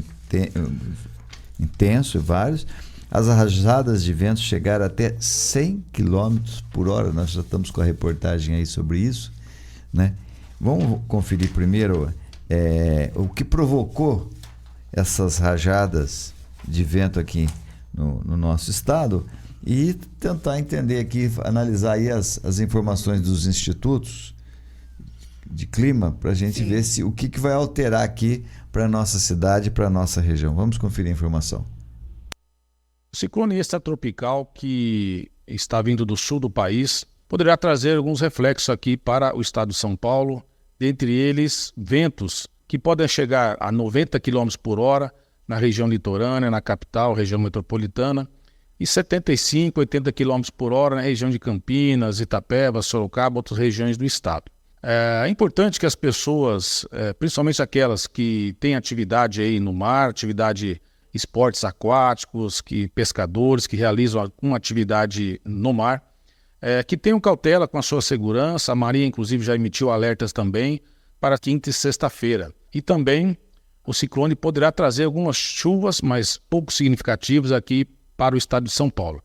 intenso e vários. As rajadas de vento chegaram até 100 km por hora, nós já estamos com a reportagem aí sobre isso, né? Vamos conferir primeiro o que provocou essas rajadas de vento aqui no nosso estado e tentar entender aqui, analisar aí as informações dos institutos de clima para a gente ver o que vai alterar aqui para a nossa cidade, para a nossa região. Vamos conferir a informação. O ciclone extratropical que está vindo do sul do país poderá trazer alguns reflexos aqui para o estado de São Paulo, dentre eles ventos que podem chegar a 90 km por hora na região litorânea, na capital, região metropolitana, e 75, 80 km por hora na região de Campinas, Itapeva, Sorocaba, outras regiões do estado. É importante que as pessoas, principalmente aquelas que têm atividade aí no mar, esportes aquáticos, pescadores que realizam alguma atividade no mar, que tenham cautela com a sua segurança. A Marinha, inclusive, já emitiu alertas também para quinta e sexta-feira. E também o ciclone poderá trazer algumas chuvas, mas pouco significativas aqui para o estado de São Paulo.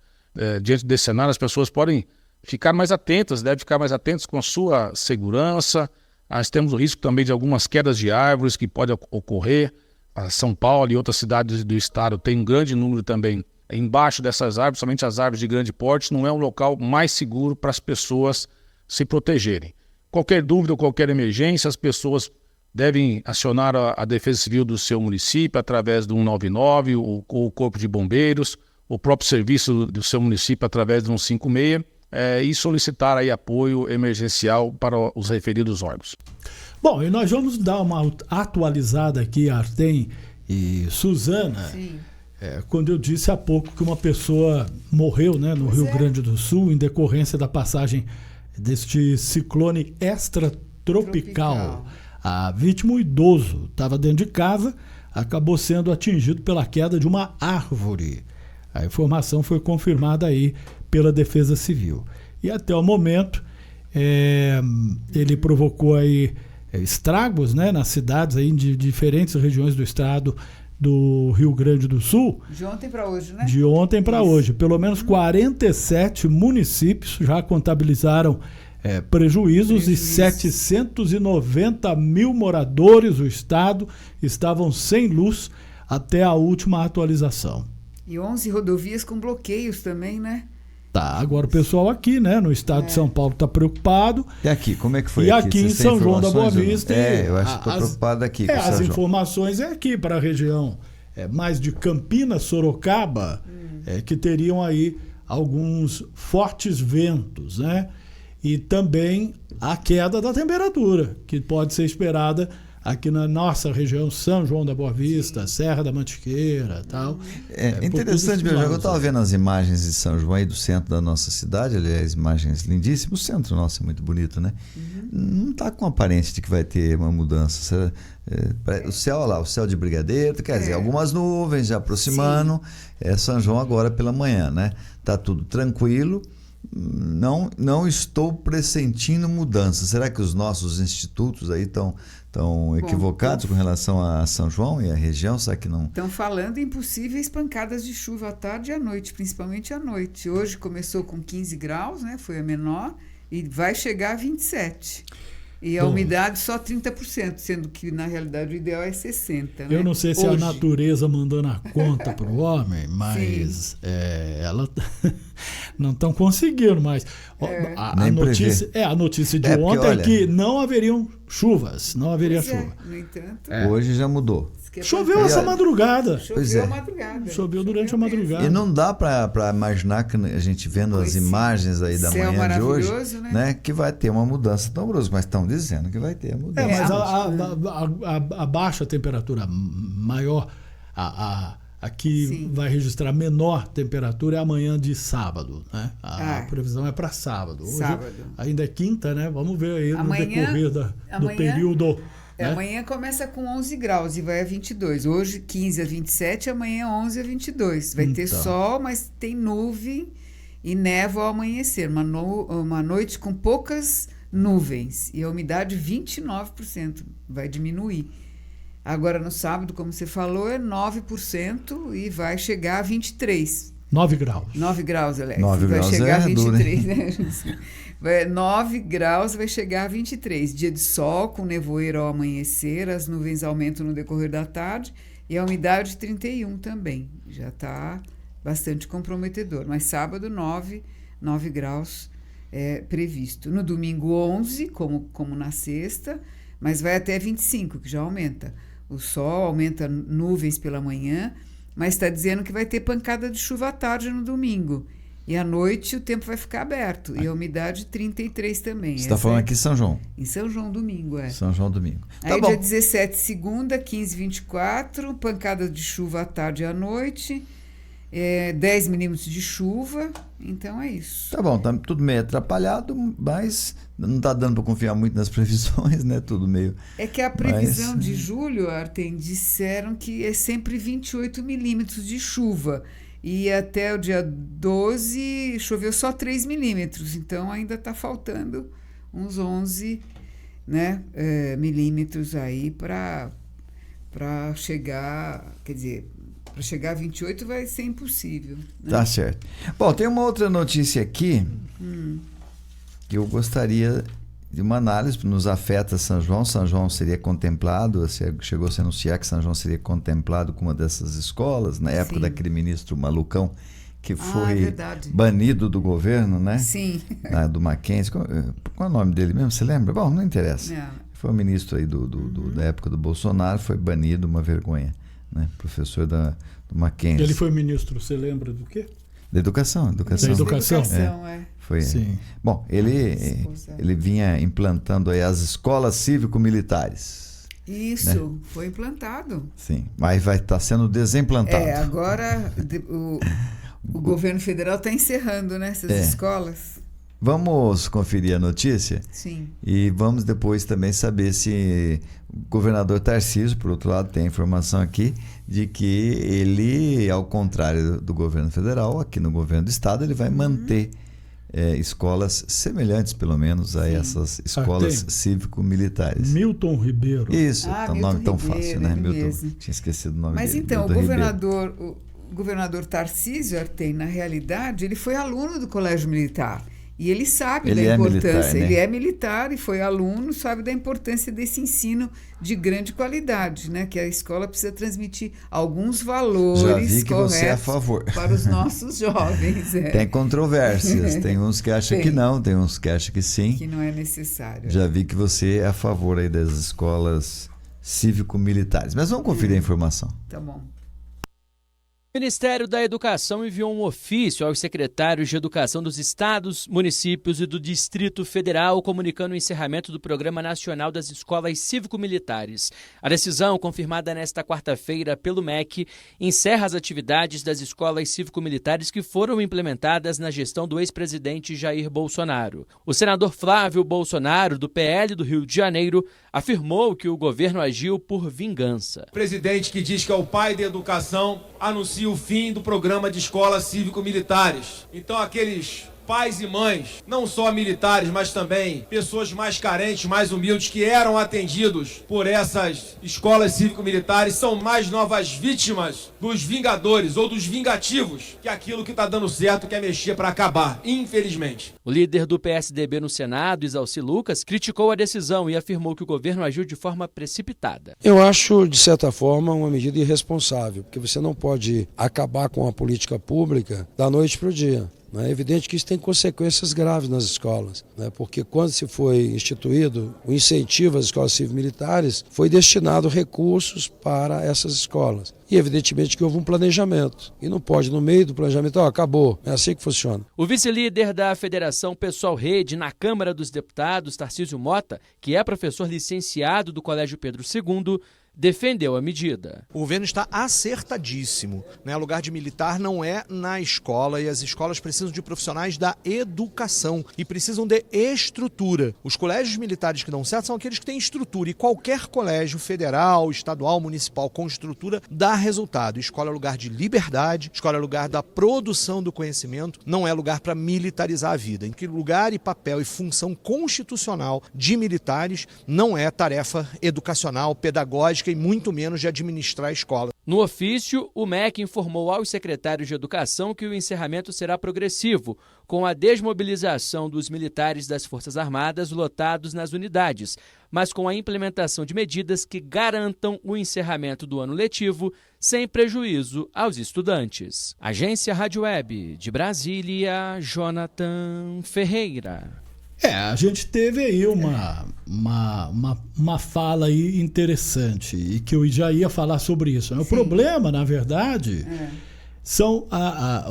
Diante desse cenário, as pessoas podem ficar mais atentas, devem ficar mais atentas com a sua segurança. Nós temos o risco também de algumas quedas de árvores que podem ocorrer. A São Paulo e outras cidades do estado tem um grande número também embaixo dessas árvores, somente as árvores de grande porte, não é um local mais seguro para as pessoas se protegerem. Qualquer dúvida ou qualquer emergência, as pessoas devem acionar a Defesa Civil do seu município através do 199, ou o Corpo de Bombeiros, o próprio serviço do seu município através do 156, e solicitar aí apoio emergencial para os referidos órgãos. Bom, e nós vamos dar uma atualizada aqui, Artem e Suzana. Sim. Quando eu disse há pouco que uma pessoa morreu, né, no Rio Grande do Sul em decorrência da passagem deste ciclone extratropical. A vítima, um idoso, estava dentro de casa, acabou sendo atingido pela queda de uma árvore. A informação foi confirmada aí pela Defesa Civil. E até o momento, ele provocou aí estragos, né, nas cidades aí de diferentes regiões do estado do Rio Grande do Sul. De ontem para hoje, né? De ontem para hoje. Pelo menos 47 municípios já contabilizaram prejuízos e 790 mil moradores do estado estavam sem luz até a última atualização. E 11 rodovias com bloqueios também, né? Tá, agora o pessoal aqui, né, no estado de São Paulo está preocupado. E aqui, como é que foi? E aqui em São João da Boa Vista. Eu acho que estou preocupado aqui com as informações aqui para a região mais de Campinas, Sorocaba, que teriam aí alguns fortes ventos, né? E também a queda da temperatura, que pode ser esperada aqui na nossa região, São João da Boa Vista, Serra da Mantiqueira e tal. Interessante, eu estava vendo as imagens de São João aí do centro da nossa cidade, aliás, imagens lindíssimas. O centro nosso é muito bonito, né? Não está com aparência de que vai ter uma mudança. O céu, olha lá, o céu de brigadeiro, quer dizer, algumas nuvens já aproximando. São João agora pela manhã, né? Tá tudo tranquilo. Não estou pressentindo mudança. Será que os nossos institutos aí estão equivocados com relação a São João e a região? Será que não? Estão falando em possíveis pancadas de chuva à tarde e à noite, principalmente à noite. Hoje começou com 15 graus, né? Foi a menor, e vai chegar a 27. E a umidade só 30%, sendo que na realidade o ideal é 60%. Né? Eu não sei se é a Hoje. natureza mandando a conta para o homem, mas ela não estão conseguindo mais. A notícia de ontem porque, olha, é que não haveriam chuvas, não haveria Pois é, chuva. no entanto, Hoje já mudou. Choveu essa madrugada. Pois é. Choveu a madrugada. Choveu durante a madrugada. E não dá para imaginar que a gente vendo as imagens aí da Céu manhã de hoje, maravilhoso, né, que vai ter uma mudança tão brusca, mas estão dizendo que vai ter a mudança. Mas a baixa temperatura maior, a que vai registrar menor temperatura é amanhã de sábado, né? A previsão é para sábado. Hoje ainda é quinta, né? Vamos ver aí no decorrer do período. Amanhã começa com 11 graus e vai a 22. Hoje 15 a 27, amanhã 11 a 22. Vai ter sol, mas tem nuvem e névoa ao amanhecer. Uma noite com poucas nuvens e a umidade 29%. Vai diminuir. Agora no sábado, como você falou, é 9% e vai chegar a 23%. 9 graus. 9 graus, Alex. 9 vai graus chegar a 23, duro, né? 9 graus vai chegar a 23. Dia de sol, com nevoeiro ao amanhecer, as nuvens aumentam no decorrer da tarde e a umidade 31 também. Já está bastante comprometedor. Mas sábado, 9 graus é previsto. No domingo, 11, como na sexta, mas vai até 25, que já aumenta. O sol aumenta nuvens pela manhã, mas está dizendo que vai ter pancada de chuva à tarde no domingo. E à noite o tempo vai ficar aberto. E a umidade 33 também. Você está falando aqui em São João? Em São João, domingo, São João, domingo. Aí dia 17, segunda, 15, 24, pancada de chuva à tarde e à noite. 10 milímetros de chuva. Então é isso. Tá bom, tá tudo meio atrapalhado, mas não está dando para confiar muito nas previsões, né? Tudo meio... É que a previsão de julho, Artem, disseram que é sempre 28 milímetros de chuva. E até o dia 12 choveu só 3 milímetros. Então ainda está faltando uns 11, né, milímetros aí para chegar, quer dizer... Para chegar a 28 vai ser impossível. Né? Tá certo. Bom, tem uma outra notícia aqui que eu gostaria de uma análise, que nos afeta São João. São João seria contemplado, chegou a se anunciar que São João seria contemplado com uma dessas escolas, na época daquele ministro malucão que foi banido do governo, né? Sim. Do Mackenzie. Qual é o nome dele mesmo? Você lembra? Bom, não interessa. Não. Foi um ministro aí da época do Bolsonaro, foi banido, uma vergonha. Né? Professor do Mackenzie. Ele foi ministro, você lembra do quê? Da educação. Da educação, Foi. Sim. Bom, ele vinha implantando aí as escolas cívico-militares. Isso, né? Foi implantado. Sim, mas vai estar sendo desimplantado. Agora o governo federal está encerrando, né, essas escolas. Vamos conferir a notícia? Sim. E vamos depois também saber se o governador Tarcísio, por outro lado, tem a informação aqui de que ele, ao contrário do governo federal, aqui no governo do estado, ele vai manter escolas semelhantes, pelo menos, a essas escolas cívico-militares. Milton Ribeiro. Isso, um nome tão Ribeiro, fácil, né? Milton. Mesmo. Tinha esquecido o nome Mas dele. Então, Milton o governador Tarcísio Artem, na realidade, ele foi aluno do Colégio Militar. E ele sabe da importância. Militar, né? Ele é militar e foi aluno, sabe da importância desse ensino de grande qualidade, né? Que a escola precisa transmitir alguns valores Já vi que corretos você é a favor. para os nossos jovens. Tem controvérsias. Tem uns que acham que não, tem uns que acham que sim. Que não é necessário. Já vi que você é a favor aí das escolas cívico-militares. Mas vamos conferir a informação. Tá bom. O Ministério da Educação enviou um ofício aos secretários de Educação dos estados, municípios e do Distrito Federal comunicando o encerramento do Programa Nacional das Escolas Cívico-Militares. A decisão, confirmada nesta quarta-feira pelo MEC, encerra as atividades das escolas cívico-militares que foram implementadas na gestão do ex-presidente Jair Bolsonaro. O senador Flávio Bolsonaro, do PL do Rio de Janeiro, afirmou que o governo agiu por vingança. O presidente, que diz que é o pai da educação, anuncia o fim do programa de escolas cívico-militares. Então aqueles pais e mães, não só militares, mas também pessoas mais carentes, mais humildes, que eram atendidos por essas escolas cívico-militares, são mais novas vítimas dos vingadores ou dos vingativos que aquilo que está dando certo quer mexer para acabar, infelizmente. O líder do PSDB no Senado, Isalci Lucas, criticou a decisão e afirmou que o governo agiu de forma precipitada. Eu acho, de certa forma, uma medida irresponsável, porque você não pode acabar com a política pública da noite para o dia. É evidente que isso tem consequências graves nas escolas, porque quando se foi instituído o incentivo às escolas cívico-militares, foi destinado recursos para essas escolas. E evidentemente que houve um planejamento. E não pode, no meio do planejamento, acabou. É assim que funciona. O vice-líder da Federação Pessoal Rede na Câmara dos Deputados, Tarcísio Mota, que é professor licenciado do Colégio Pedro II, defendeu a medida. O governo está acertadíssimo, né? O lugar de militar não é na escola e as escolas precisam de profissionais da educação e precisam de estrutura. Os colégios militares que dão certo são aqueles que têm estrutura e qualquer colégio federal, estadual, municipal com estrutura dá resultado. Escola é lugar de liberdade, escola é lugar da produção do conhecimento, não é lugar para militarizar a vida. Em que lugar e papel e função constitucional de militares não é tarefa educacional, pedagógica e muito menos de administrar a escola. No ofício, o MEC informou aos secretários de Educação que o encerramento será progressivo, com a desmobilização dos militares das Forças Armadas lotados nas unidades, mas com a implementação de medidas que garantam o encerramento do ano letivo sem prejuízo aos estudantes. Agência Rádio Web de Brasília, Jonathan Ferreira. A gente teve aí uma fala aí interessante e que eu já ia falar sobre isso. Né? O problema, na verdade, são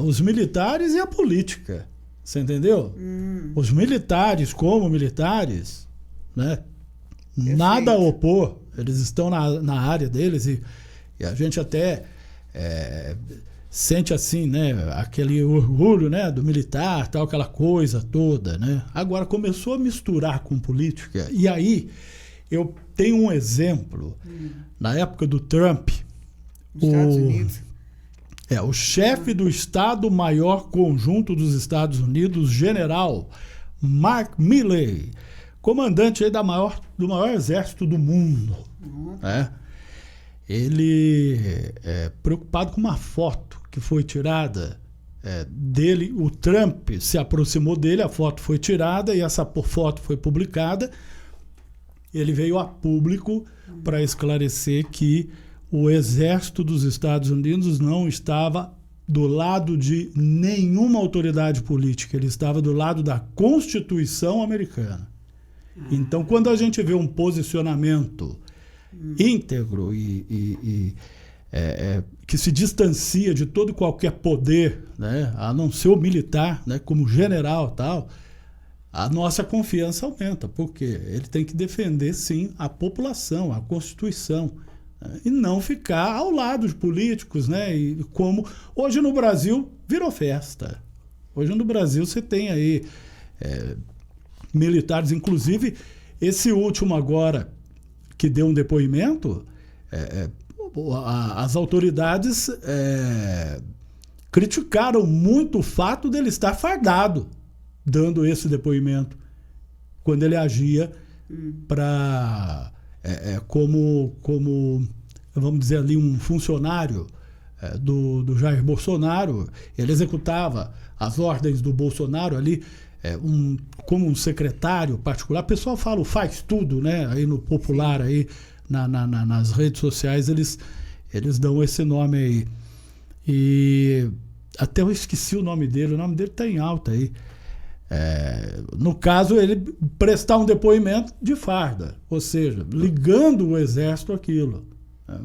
os militares e a política. Você entendeu? Os militares, como militares, né? Nada a opor. Eles estão na área deles e a gente até sente assim, né, aquele orgulho, né, do militar, tal, aquela coisa toda, né? Agora começou a misturar com política e aí eu tenho um exemplo na época do Trump, Estados Unidos. O chefe do Estado-Maior Conjunto dos Estados Unidos, general Mark Milley, comandante aí do maior exército do mundo, né? Ele é preocupado com uma foto que foi tirada dele. O Trump se aproximou dele, a foto foi tirada e essa foto foi publicada. Ele veio a público para esclarecer que o exército dos Estados Unidos não estava do lado de nenhuma autoridade política, ele estava do lado da Constituição americana. Então, quando a gente vê um posicionamento íntegro e que se distancia de todo e qualquer poder, né, a não ser o militar, né, como general tal, a nossa confiança aumenta, porque ele tem que defender, sim, a população, a Constituição, né, e não ficar ao lado de políticos, né, e como hoje no Brasil virou festa. Hoje no Brasil você tem aí militares, inclusive esse último agora, que deu um depoimento, as autoridades criticaram muito o fato dele estar fardado, dando esse depoimento, quando ele agia para como, vamos dizer ali, um funcionário do Jair Bolsonaro. Ele executava as ordens do Bolsonaro ali, como um secretário particular. O pessoal fala, faz tudo, né? Aí no popular, aí, nas redes sociais, eles dão esse nome aí. E até eu esqueci o nome dele está em alta aí. No caso, ele prestar um depoimento de farda, ou seja, ligando o exército àquilo.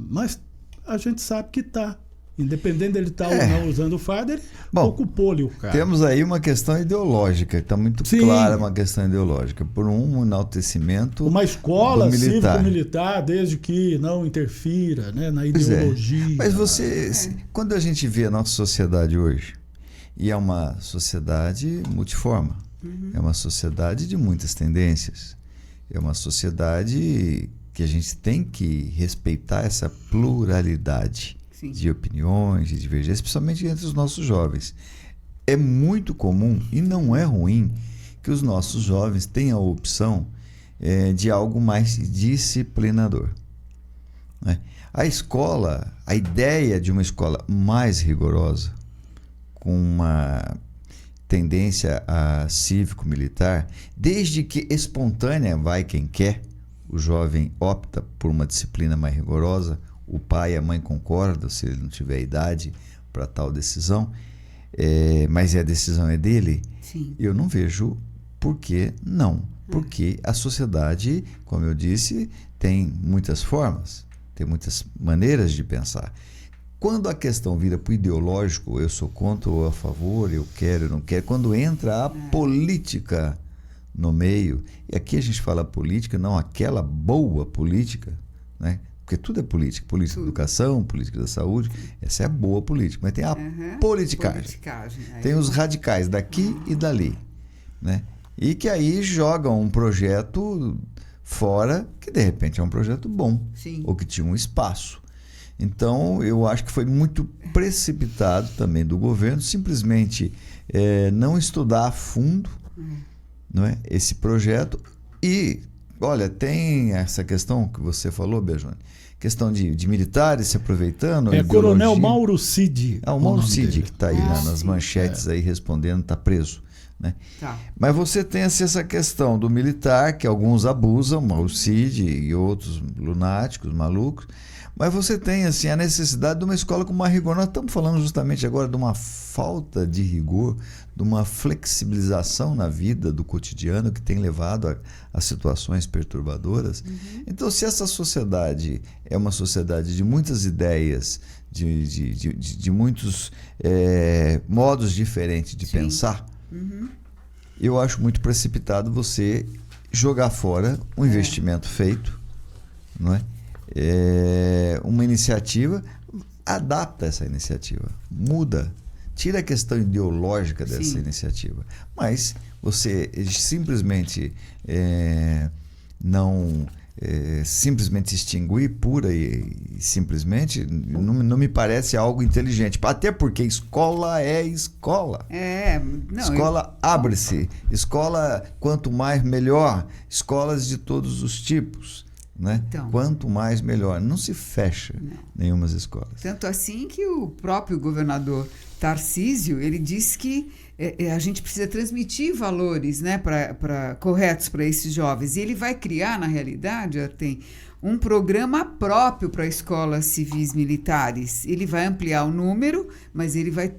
Mas a gente sabe que está. Independente dele estar ou não usando farda, ele ocupou ali o cargo. Temos aí uma questão ideológica, está muito clara uma questão ideológica. Por um enaltecimento. Uma escola cívico-militar, desde que não interfira, né, na ideologia. Mas quando a gente vê a nossa sociedade hoje, e é uma sociedade multiforme, é uma sociedade de muitas tendências, é uma sociedade que a gente tem que respeitar essa pluralidade de opiniões, de divergências, principalmente entre os nossos jovens. é muito comum e não é ruim que os nossos jovens tenham a opção de algo mais disciplinador, né? A escola, a ideia de uma escola mais rigorosa, com uma tendência a cívico-militar, desde que espontânea vai quem quer, o jovem opta por uma disciplina mais rigorosa, o pai e a mãe concordam se ele não tiver idade para tal decisão, mas a decisão é dele. Sim. Eu não vejo por que não, porque a sociedade, como eu disse, tem muitas formas, tem muitas maneiras de pensar. Quando a questão vira para o ideológico, eu sou contra ou a favor, eu quero, eu não quero, quando entra a política no meio, e aqui a gente fala política, não aquela boa política, né? Porque tudo é política, política da educação, política da saúde, essa é a boa política, mas tem a politicagem. Tem os radicais daqui e dali, né? E que aí jogam um projeto fora, que de repente é um projeto bom, sim, ou que tinha um espaço. Então, eu acho que foi muito precipitado também do governo, simplesmente não estudar a fundo, não é, esse projeto. E, olha, tem essa questão que você falou, Bejone, questão de militares se aproveitando. Coronel Mauro Cid. O Mauro Cid, que está aí nas manchetes aí respondendo, está preso, né? Tá. Mas você tem assim, essa questão do militar, que alguns abusam, Mauro Cid e outros lunáticos, malucos. Mas você tem assim, a necessidade de uma escola com mais rigor. Nós estamos falando justamente agora de uma falta de rigor, de uma flexibilização na vida do cotidiano que tem levado a situações perturbadoras. Então, se essa sociedade é uma sociedade de muitas ideias, de muitos modos diferentes de pensar, eu acho muito precipitado você jogar fora um investimento feito, não é? Uma iniciativa, adapta essa iniciativa, muda, tira a questão ideológica dessa iniciativa, mas você simplesmente não simplesmente extinguir pura e simplesmente não me parece algo inteligente, até porque escola é escola. Escola abre-se, escola quanto mais melhor, escolas de todos os tipos, né? Então, quanto mais melhor, não se fecha nenhumas escolas. Tanto assim que o próprio governador Tarcísio, ele disse que a gente precisa transmitir valores, né, corretos para esses jovens. E ele vai criar, na realidade, tem um programa próprio para escolas civis militares. Ele vai ampliar o número, mas ele vai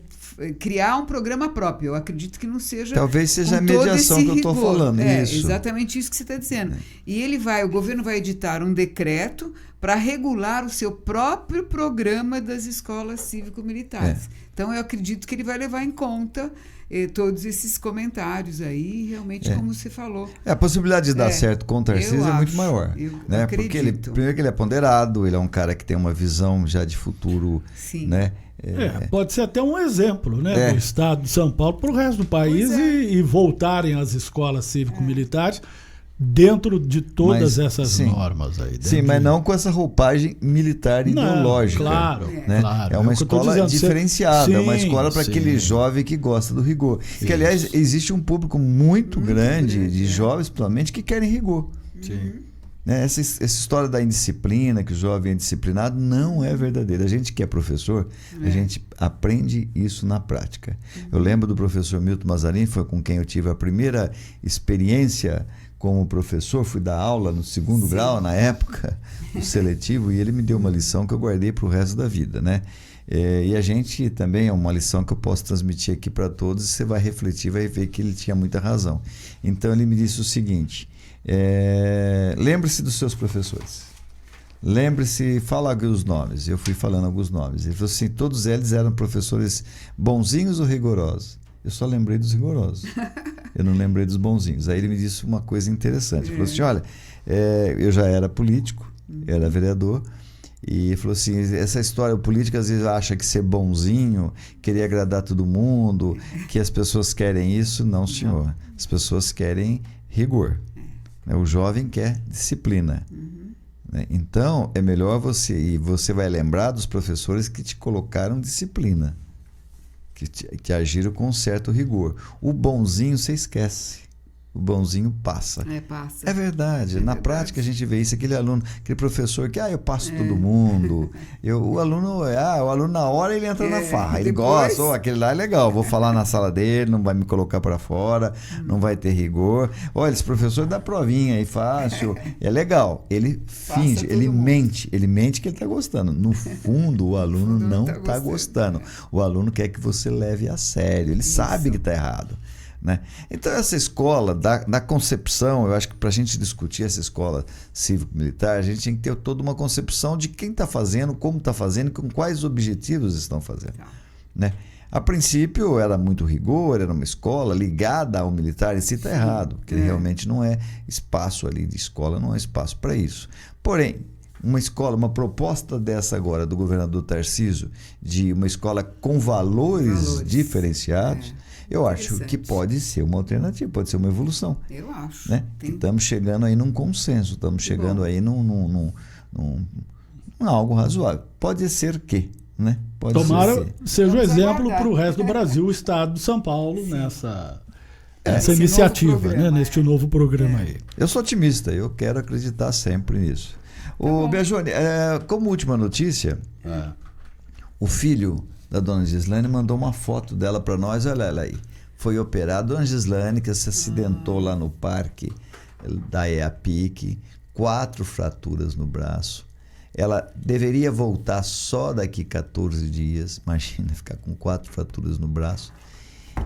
criar um programa próprio. Eu acredito que não seja... Talvez seja a mediação que eu estou falando. Isso. Exatamente isso que você está dizendo. E o governo vai editar um decreto para regular o seu próprio programa das escolas cívico-militares. Então, eu acredito que ele vai levar em conta todos esses comentários aí, realmente, como você falou. A possibilidade de dar certo com o Tarcísio é muito maior. Né? Porque primeiro que ele é ponderado, ele é um cara que tem uma visão já de futuro, né? Pode ser até um exemplo, né, do estado de São Paulo para o resto do país e voltarem às escolas cívico-militares dentro de todas essas normas aí. Sim, mas não com essa roupagem militar ideológica. Claro, né? Claro. É uma escola diferenciada, é uma escola para aquele jovem que gosta do rigor. Que, aliás, existe um público muito grande de jovens, principalmente, que querem rigor. Sim. Essa história da indisciplina, que o jovem é disciplinado, não é verdadeira. A gente que é professor, a gente aprende isso na prática. Eu lembro do professor Milton Mazarin, foi com quem eu tive a primeira experiência como professor, fui dar aula no segundo grau, na época, no seletivo, e ele me deu uma lição que eu guardei para o resto da vida, né? E a gente também é uma lição que eu posso transmitir aqui para todos, e você vai refletir, vai ver que ele tinha muita razão. Então ele me disse o seguinte... lembre-se dos seus professores, lembre-se, fala alguns nomes. Eu fui falando alguns nomes. Ele falou assim: todos eles eram professores bonzinhos ou rigorosos? Eu só lembrei dos rigorosos, eu não lembrei dos bonzinhos. Aí ele me disse uma coisa interessante. Ele falou assim: olha, eu já era político, era vereador, e falou assim: essa história, o político às vezes acha que ser bonzinho, querer agradar todo mundo, que as pessoas querem isso. Não, senhor, as pessoas querem rigor. O jovem quer disciplina. Então, é melhor você vai lembrar dos professores que te colocaram disciplina. que agiram com certo rigor. O bonzinho você esquece. O bonzinho passa. Passa. É verdade. Na verdade. prática a gente vê isso, aquele aluno, aquele professor que, eu passo todo mundo. O aluno na hora ele entra na farra. Ele gosta, aquele lá é legal, vou falar na sala dele, não vai me colocar para fora, não vai ter rigor. Olha, esse professor dá provinha aí fácil. É legal. Ele finge, ele mente que ele está gostando. No fundo, o aluno não está gostando. O aluno quer que você leve a sério. Ele sabe que está errado. Né? Então essa escola, na concepção, eu acho que para a gente discutir essa escola cívico-militar, a gente tem que ter toda uma concepção de quem está fazendo, como está fazendo, com quais objetivos estão fazendo. Né? A princípio era muito rigor, era uma escola ligada ao militar, e se está errado, porque realmente não é espaço ali de escola, não é espaço para isso. Porém, uma proposta dessa agora do governador Tarcísio, de uma escola com valores diferenciados, eu acho que pode ser uma alternativa, pode ser uma evolução. Eu acho. Né? Estamos chegando aí num consenso, estamos chegando aí num algo razoável. Pode ser que, né? Tomara seja o exemplo para o resto do Brasil, o estado de São Paulo, nessa iniciativa, né? Neste novo programa aí. Eu sou otimista, eu quero acreditar sempre nisso. O Beajoane, como última notícia, o filho da dona Gislane mandou uma foto dela para nós. Olha ela aí. Foi operada. Dona Gislane, que se acidentou lá no parque da EAPIC, 4 fraturas no braço. Ela deveria voltar só daqui 14 dias. Imagina ficar com 4 fraturas no braço.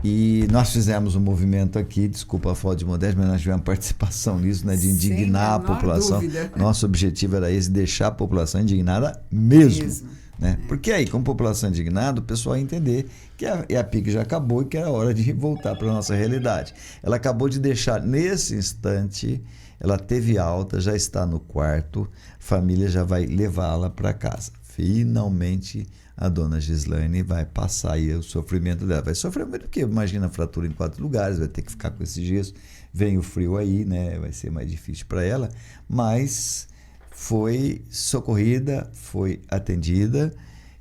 E nós fizemos um movimento aqui, desculpa a falta de modéstia, mas nós tivemos participação nisso, né, de indignar a população. Dúvida. Nosso objetivo era esse, deixar a população indignada mesmo. Né? Porque aí, como população indignada, o pessoal ia entender que a PIC já acabou e que era hora de voltar para a nossa realidade. Ela acabou de deixar, nesse instante, ela teve alta, já está no quarto, a família já vai levá-la para casa. Finalmente, a dona Gislane vai passar aí o sofrimento dela. Vai sofrer muito porque, imagina, a fratura em 4 lugares, vai ter que ficar com esse gesso, vem o frio aí, né? Vai ser mais difícil para ela, mas foi socorrida, foi atendida,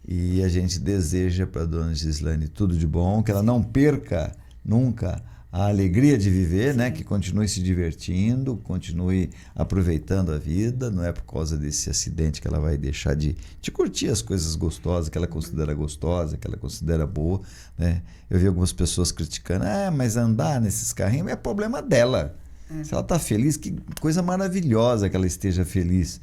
e a gente deseja para a dona Gislane tudo de bom, que ela não perca nunca a alegria de viver, né? Que continue se divertindo, continue aproveitando a vida. Não é por causa desse acidente que ela vai deixar de curtir as coisas gostosas, que ela considera gostosa, que ela considera boa, né? Eu vi algumas pessoas criticando, mas andar nesses carrinhos é problema dela. Se ela está feliz, que coisa maravilhosa que ela esteja feliz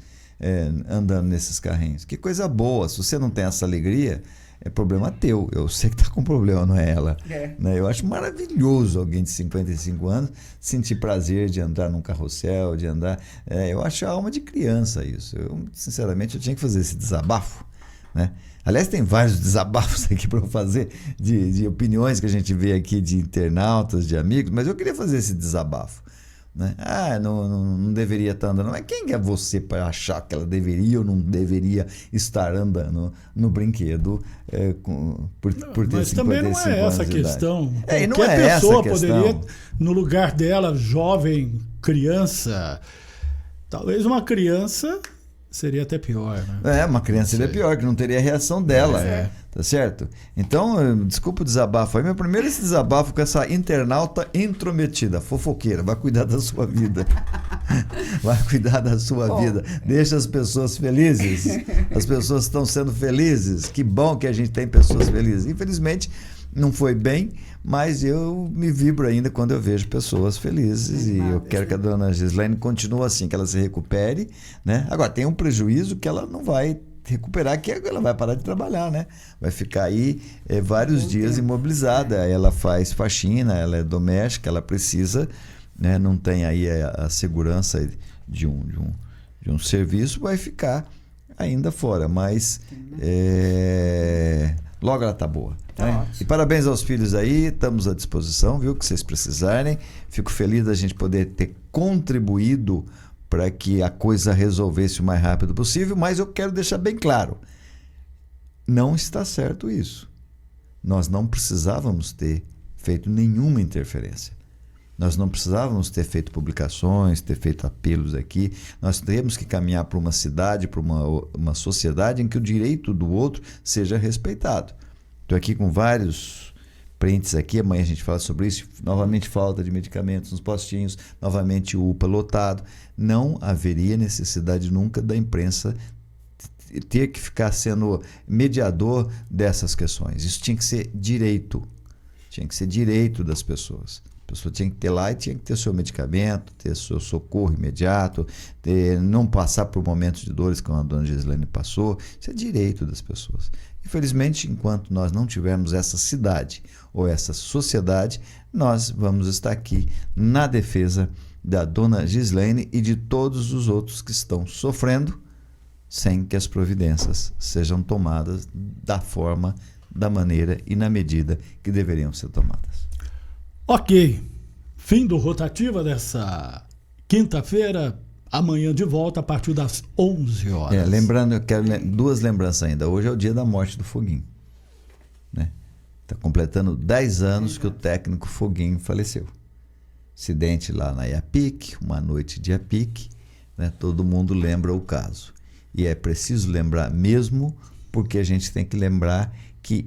andando nesses carrinhos. Que coisa boa. Se você não tem essa alegria, é problema teu. Eu sei que está com problema, não é ela. Né? Eu acho maravilhoso alguém de 55 anos sentir prazer de andar num carrossel, de andar... eu acho a alma de criança isso. Eu, sinceramente, eu tinha que fazer esse desabafo. Né? Aliás, tem vários desabafos aqui para eu fazer, de opiniões que a gente vê aqui de internautas, de amigos, mas eu queria fazer esse desabafo. Né? Não deveria estar andando. Mas quem é você para achar que ela deveria ou não deveria estar andando no brinquedo por ter 55 anos? Mas também não é essa a questão. Qualquer pessoa poderia, no lugar dela, jovem, criança, talvez uma criança seria até pior. Né? Uma criança seria pior, que não teria a reação dela. Tá certo? Então, desculpa o desabafo aí, meu primeiro esse desabafo com essa internauta intrometida, fofoqueira, vai cuidar da sua vida. Vai cuidar da sua vida. Deixa as pessoas felizes. As pessoas estão sendo felizes. Que bom que a gente tem pessoas felizes. Infelizmente, não foi bem, mas eu me vibro ainda quando eu vejo pessoas felizes, e eu quero que a dona Gislane continue assim, que ela se recupere, né? Agora, tem um prejuízo que ela não vai recuperar, que ela vai parar de trabalhar, né? Vai ficar aí vários dias imobilizada. Ela faz faxina, ela é doméstica, ela precisa, né? Não tem aí a segurança de um serviço, vai ficar ainda fora, mas logo ela tá boa. Né? E parabéns aos filhos aí, estamos à disposição, viu? Que vocês precisarem. Fico feliz da gente poder ter contribuído para que a coisa resolvesse o mais rápido possível, mas eu quero deixar bem claro, não está certo isso. Nós não precisávamos ter feito nenhuma interferência. Nós não precisávamos ter feito publicações, ter feito apelos aqui. Nós temos que caminhar para uma cidade, para uma sociedade em que o direito do outro seja respeitado. Estou aqui com vários prints aqui, amanhã a gente fala sobre isso, novamente falta de medicamentos nos postinhos, novamente o UPA lotado. Não haveria necessidade nunca da imprensa ter que ficar sendo mediador dessas questões. Isso tinha que ser direito das pessoas. A pessoa tinha que ter lá e tinha que ter seu medicamento, ter seu socorro imediato, não passar por momentos de dores como a dona Gislaine passou. Isso é direito das pessoas. Infelizmente, enquanto nós não tivermos essa cidade ou essa sociedade, nós vamos estar aqui na defesa da dona Gislaine e de todos os outros que estão sofrendo sem que as providências sejam tomadas da forma, da maneira e na medida que deveriam ser tomadas. Ok, fim do Rotativa dessa quinta-feira, amanhã de volta a partir das 11 horas. Lembrando, eu quero duas lembranças ainda. Hoje é o dia da morte do Foguinho, né? Está completando 10 anos que o técnico Foguinho faleceu. Acidente lá na Iapic, uma noite de Iapic, né? Todo mundo lembra o caso. E é preciso lembrar mesmo, porque a gente tem que lembrar que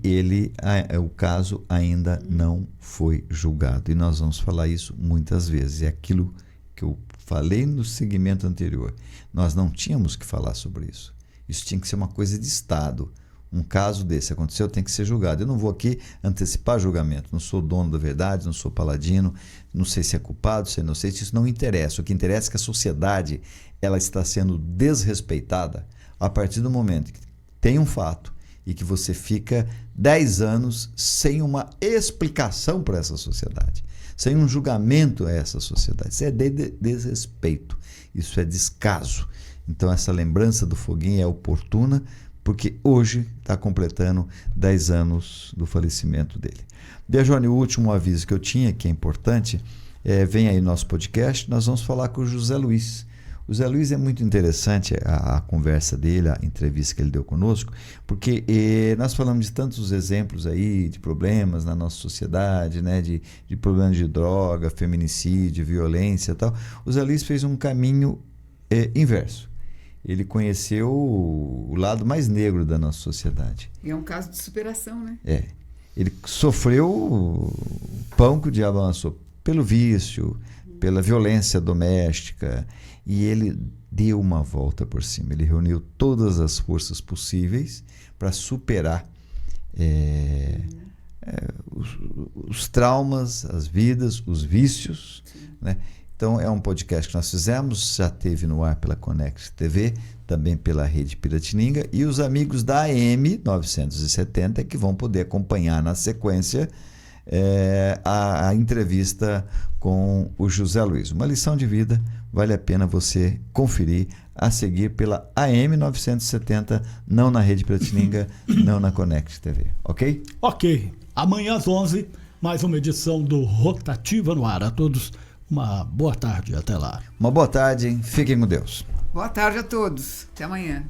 o caso ainda não foi julgado. E nós vamos falar isso muitas vezes. É aquilo que eu falei no segmento anterior. Nós não tínhamos que falar sobre isso. Isso tinha que ser uma coisa de Estado. Um caso desse aconteceu, tem que ser julgado. Eu não vou aqui antecipar julgamento. Não sou dono da verdade, não sou paladino, não sei se é culpado, se é inocente. Isso não interessa. O que interessa é que a sociedade ela está sendo desrespeitada a partir do momento que tem um fato e que você fica 10 anos sem uma explicação para essa sociedade, sem um julgamento a essa sociedade. Isso é desrespeito, isso é descaso. Então essa lembrança do Foguinho é oportuna, porque hoje está completando 10 anos do falecimento dele. Biagione, o último aviso que eu tinha, que é importante, vem aí nosso podcast, nós vamos falar com o José Luiz. O Zé Luiz é muito interessante a conversa dele, a entrevista que ele deu conosco, porque nós falamos de tantos exemplos aí de problemas na nossa sociedade, né, de problemas de droga, feminicídio, violência e tal. O Zé Luiz fez um caminho inverso. Ele conheceu o lado mais negro da nossa sociedade. E é um caso de superação, né? Ele sofreu o pão que o diabo amassou pelo vício, pela violência doméstica, e ele deu uma volta por cima. Ele reuniu todas as forças possíveis para superar os traumas, as vidas, os vícios, né? Então é um podcast que nós fizemos, já teve no ar pela Connect TV, também pela Rede Piratininga, e os amigos da AM 970 que vão poder acompanhar na sequência a entrevista com o José Luiz. Uma lição de vida, vale a pena você conferir, a seguir pela AM 970, não na Rede Piratininga, não na Connect TV, ok? Ok, amanhã às 11, mais uma edição do Rotativa no ar. A todos uma boa tarde, até lá. Uma boa tarde, fiquem com Deus. Boa tarde a todos, até amanhã.